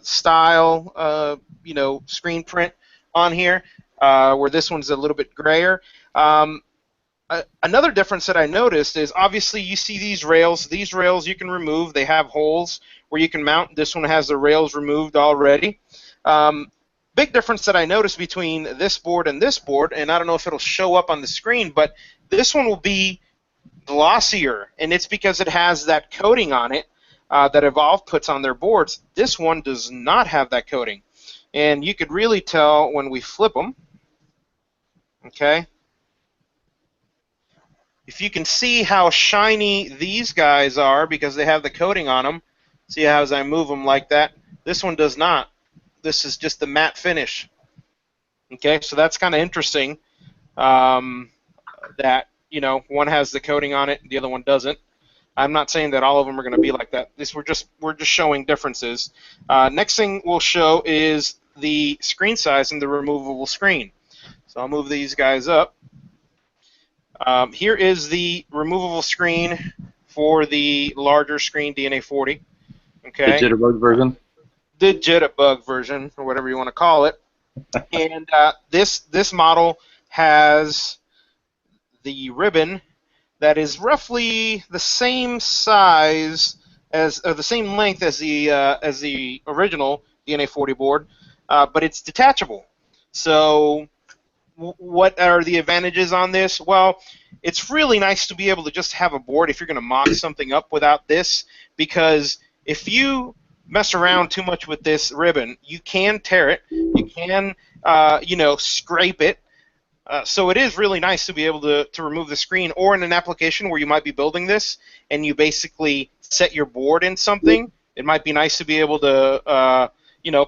style, you know, screen print on here, where this one's a little bit grayer. Another difference that I noticed is obviously you see these rails. These rails you can remove. They have holes where you can mount. This one has the rails removed already. Big difference that I noticed between this board, and I don't know if it'll show up on the screen, but this one will be glossier, and it's because it has that coating on it that Evolve puts on their boards. This one does not have that coating, and you could really tell when we flip them. Okay, if you can see how shiny these guys are because they have the coating on them. See how as I move them like that? This one does not. This is just the matte finish. Okay, so that's kind of interesting that, you know, one has the coating on it, the other one doesn't. I'm not saying that all of them are going to be like that. We're just showing differences. Next thing we'll show is the screen size and the removable screen. So I'll move these guys up. Here is the removable screen for the larger screen DNA 40. Okay. The jitterbug version. The jitterbug version, or whatever you want to call it. And this model has the ribbon that is roughly the same size as, or the same length as the original DNA 40 board, but it's detachable. So what are the advantages on this? Well, it's really nice to be able to just have a board if you're going to mock something up without this, because if you mess around too much with this ribbon, you can tear it, you can scrape it. So it is really nice to be able to remove the screen, or in an application where you might be building this and you basically set your board in something. It might be nice to be able to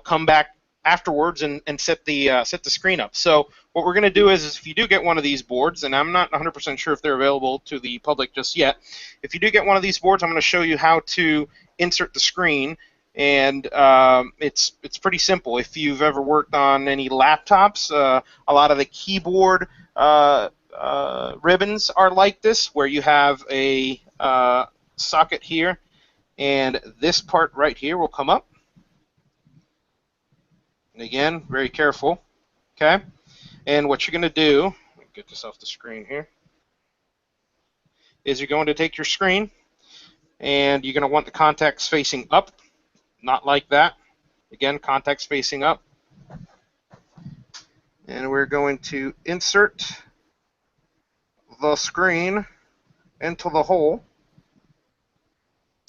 come back afterwards and set the screen up. So what we're going to do is if you do get one of these boards, and I'm not 100% sure if they're available to the public just yet, if you do get one of these boards, I'm going to show you how to insert the screen. And it's pretty simple. If you've ever worked on any laptops, a lot of the keyboard ribbons are like this, where you have a socket here, and this part right here will come up. And again, very careful. Okay. And what you're going to do, get this off the screen here, is you're going to take your screen, and you're going to want the contacts facing up. Not like that. Again, contacts facing up. And we're going to insert the screen into the hole.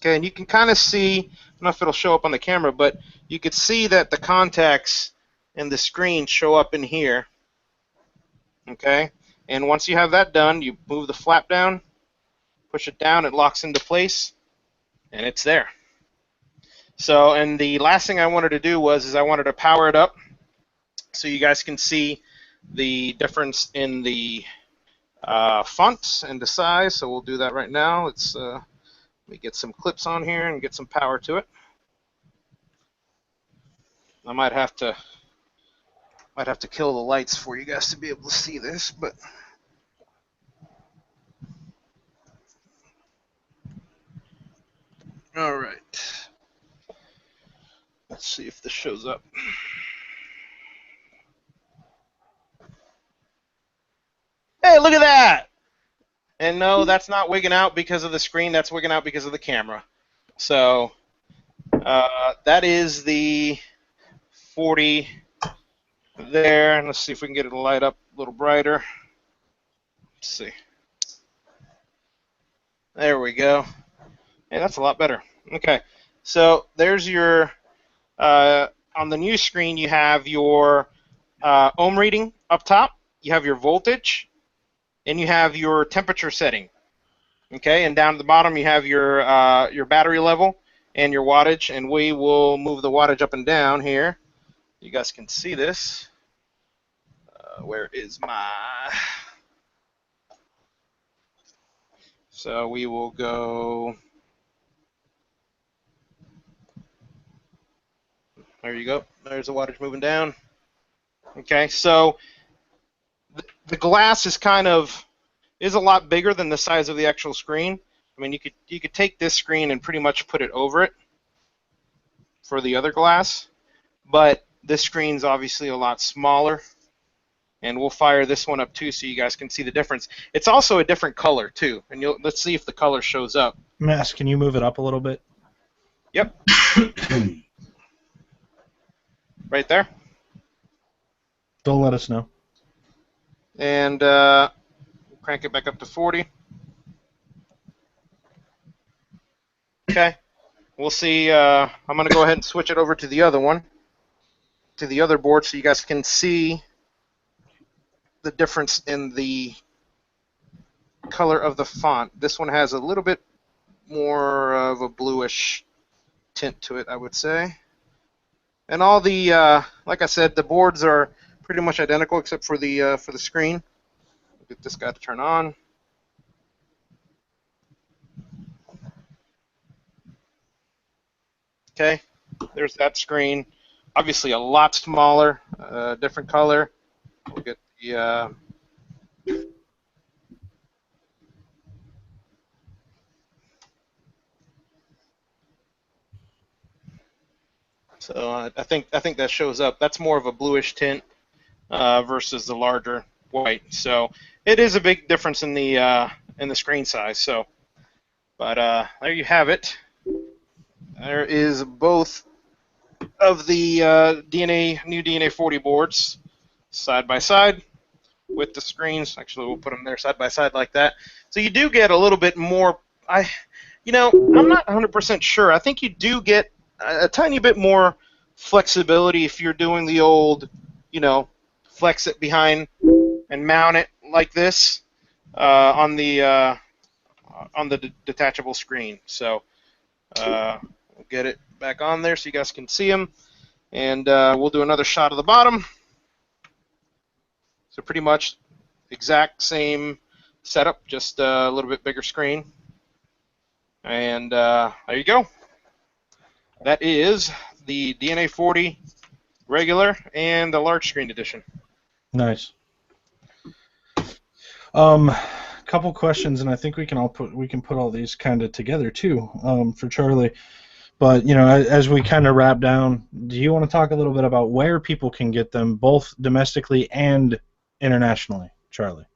Okay, and you can kind of see, I don't know if it'll show up on the camera, but you can see that the contacts and the screen show up in here. Okay, and once you have that done, you move the flap down, push it down, it locks into place, and it's there. So, and the last thing I wanted to do is I wanted to power it up so you guys can see the difference in the font and the size. So we'll do that right now. Let's let me get some clips on here and get some power to it. I might have to kill the lights for you guys to be able to see this, but all right. Let's see if this shows up. Hey, look at that! And no, that's not wigging out because of the screen. That's wigging out because of the camera. So that is the 40 there. And let's see if we can get it to light up a little brighter. Let's see. There we go. Hey, that's a lot better. Okay, so there's your... on the new screen, you have your ohm reading up top, you have your voltage, and you have your temperature setting. Okay, and down at the bottom you have your battery level and your wattage, and we will move the wattage up and down here. You guys can see this. Where is my... So we will go... There you go. There's the wattage moving down. Okay, so the glass is a lot bigger than the size of the actual screen. I mean, you could take this screen and pretty much put it over it for the other glass, but this screen's obviously a lot smaller. And we'll fire this one up too, so you guys can see the difference. It's also a different color too, and let's see if the color shows up. Mass, can you move it up a little bit? Yep. Right there. Don't let us know. And crank it back up to 40. Okay. We'll see. I'm going to go ahead and switch it over to the other one, to the other board, so you guys can see the difference in the color of the font. This one has a little bit more of a bluish tint to it, I would say. And all the, like I said, the boards are pretty much identical except for the screen. Get this guy to turn on. Okay, there's that screen. Obviously a lot smaller, different color. We'll get the so I think that shows up. That's more of a bluish tint versus the larger white. So it is a big difference in the screen size. So, but there you have it. There is both of the new DNA 40 boards side by side with the screens. Actually, we'll put them there side by side like that. So you do get a little bit more. I'm not 100% sure. I think you do get a tiny bit more flexibility if you're doing the old, flex it behind and mount it like this on the detachable screen. So we'll get it back on there so you guys can see them, and we'll do another shot of the bottom. So pretty much exact same setup, just a little bit bigger screen. And there you go. That is the DNA 40 regular and the large screen edition. Nice. Couple questions, and I think we can put all these kind of together too for Charlie. But as we kind of wrap down, do you want to talk a little bit about where people can get them, both domestically and internationally, Charlie?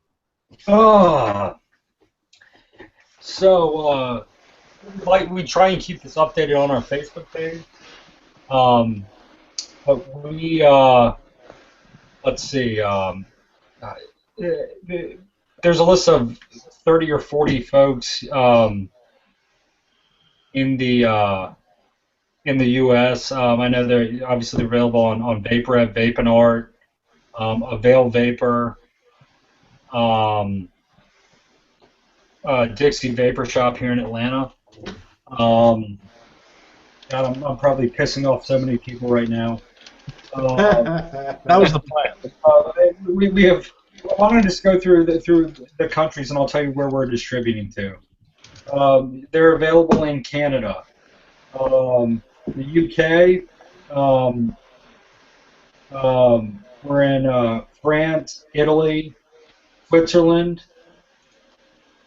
So we try and keep this updated on our Facebook page. But we let's see. There's a list of 30 or 40 folks in the U.S. I know they're obviously available on Vapor at Vapenart, Avail Vapor, Dixie Vapor Shop here in Atlanta. God, I'm probably pissing off so many people right now. That was the plan. We have. Why don't I just go through the countries, and I'll tell you where we're distributing to. They're available in Canada, the UK. We're in France, Italy, Switzerland.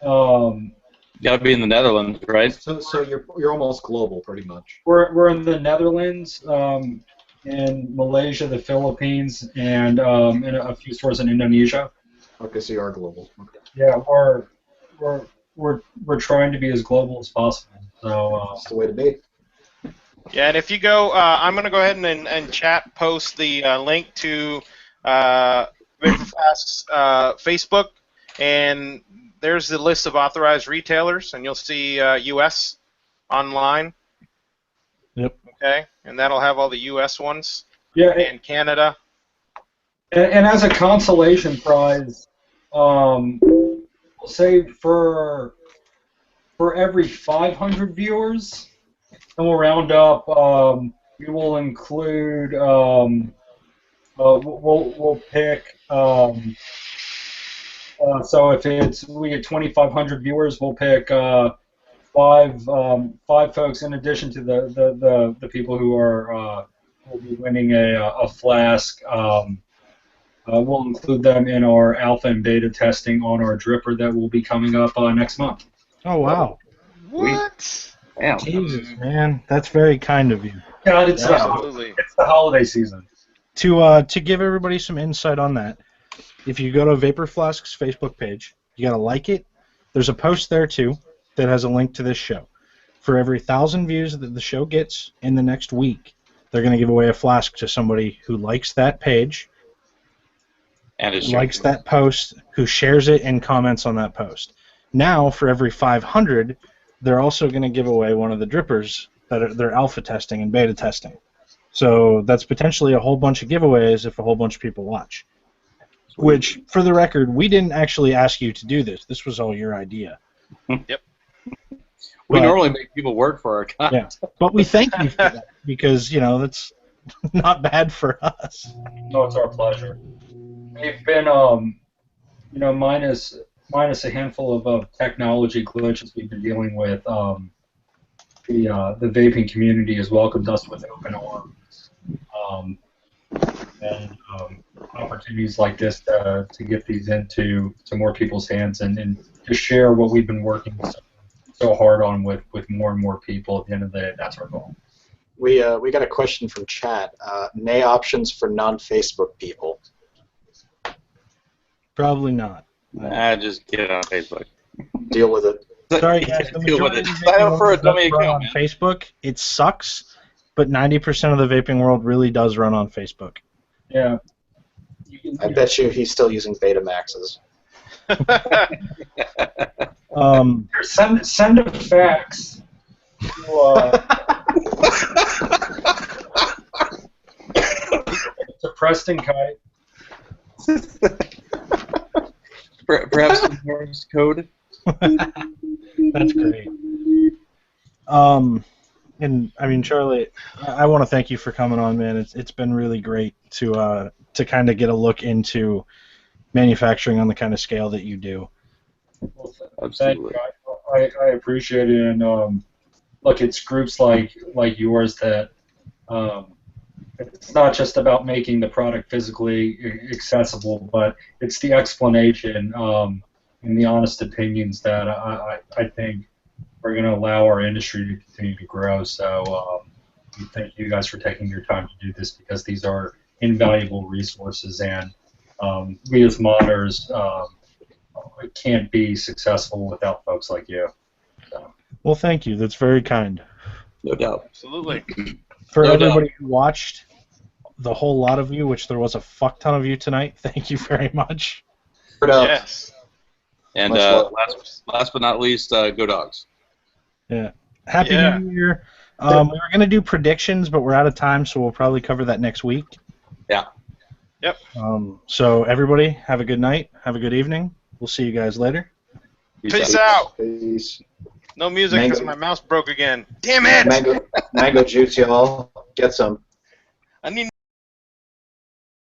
You gotta be in the Netherlands, right? So you're almost global, pretty much. We're in the Netherlands, in Malaysia, the Philippines, and in a few stores in Indonesia. Okay, so you are global. Okay. Yeah, we're trying to be as global as possible. So that's the way to be. Yeah, and if you go, I'm going to go ahead and chat post the link to Vapor Flask's Facebook, and there's the list of authorized retailers, and you'll see U.S. online. Yep. Okay, and that'll have all the U.S. ones. Yeah. And Canada. And as a consolation prize, we'll say for every 500 viewers, and we'll round up. We will include. We'll pick. So if we get 2,500 viewers, we'll pick five folks in addition to the people who will be winning a flask. We'll include them in our alpha and beta testing on our dripper that will be coming up next month. Oh wow! What? Damn. Jesus, man, that's very kind of you. God, it's the holiday season. To give everybody some insight on that, if you go to Vapor Flask's Facebook page, you gotta like it. There's a post there too that has a link to this show. For every 1,000 views that the show gets in the next week, they're gonna give away a flask to somebody who likes that page, and likes that post, who shares it and comments on that post. Now, for every 500, they're also going to give away one of the drippers that they're alpha testing and beta testing. So that's potentially a whole bunch of giveaways if a whole bunch of people watch. Which, for the record, we didn't actually ask you to do this. This was all your idea. Yep. We normally make people work for our content. Yeah, but we thank you for that because, that's not bad for us. No, it's our pleasure. We've been, minus a handful of technology glitches we've been dealing with. The vaping community has welcomed us with open arms, and opportunities like this to get these into more people's hands and to share what we've been working so hard on with more and more people. At the end of the day, that's our goal. We got a question from chat. Nay options for non-Facebook people. Probably not. Just get it on Facebook. Deal with it. Sorry, guys. The Deal with majority it. of the Sign vaping up for a world dummy does run account, on man. Facebook. It sucks, but 90% of the vaping world really does run on Facebook. Yeah. I bet you he's still using Betamaxes. Send a fax to Preston Kite. Perhaps some Morse code. That's great. And I mean, Charlie, I want to thank you for coming on, man. It's been really great to kind of get a look into manufacturing on the kind of scale that you do. Well, Absolutely. I appreciate it, and look, it's groups like yours that it's not just about making the product physically accessible, but it's the explanation and the honest opinions that I think are going to allow our industry to continue to grow. So thank you guys for taking your time to do this, because these are invaluable resources, and we as modders can't be successful without folks like you. So. Well, thank you. That's very kind. No doubt. Absolutely. For No everybody who watched, the whole lot of you, which there was a fuck ton of you tonight, thank you very much. Yes. And Much love. last but not least, go Dogs. Yeah. Happy Yeah. New Year. We were going to do predictions, but we're out of time, so we'll probably cover that next week. Yeah. Yep. So everybody, have a good night. Have a good evening. We'll see you guys later. Peace out. Peace. No music because my mouse broke again. Damn it! Mango juice, y'all. Get some. I need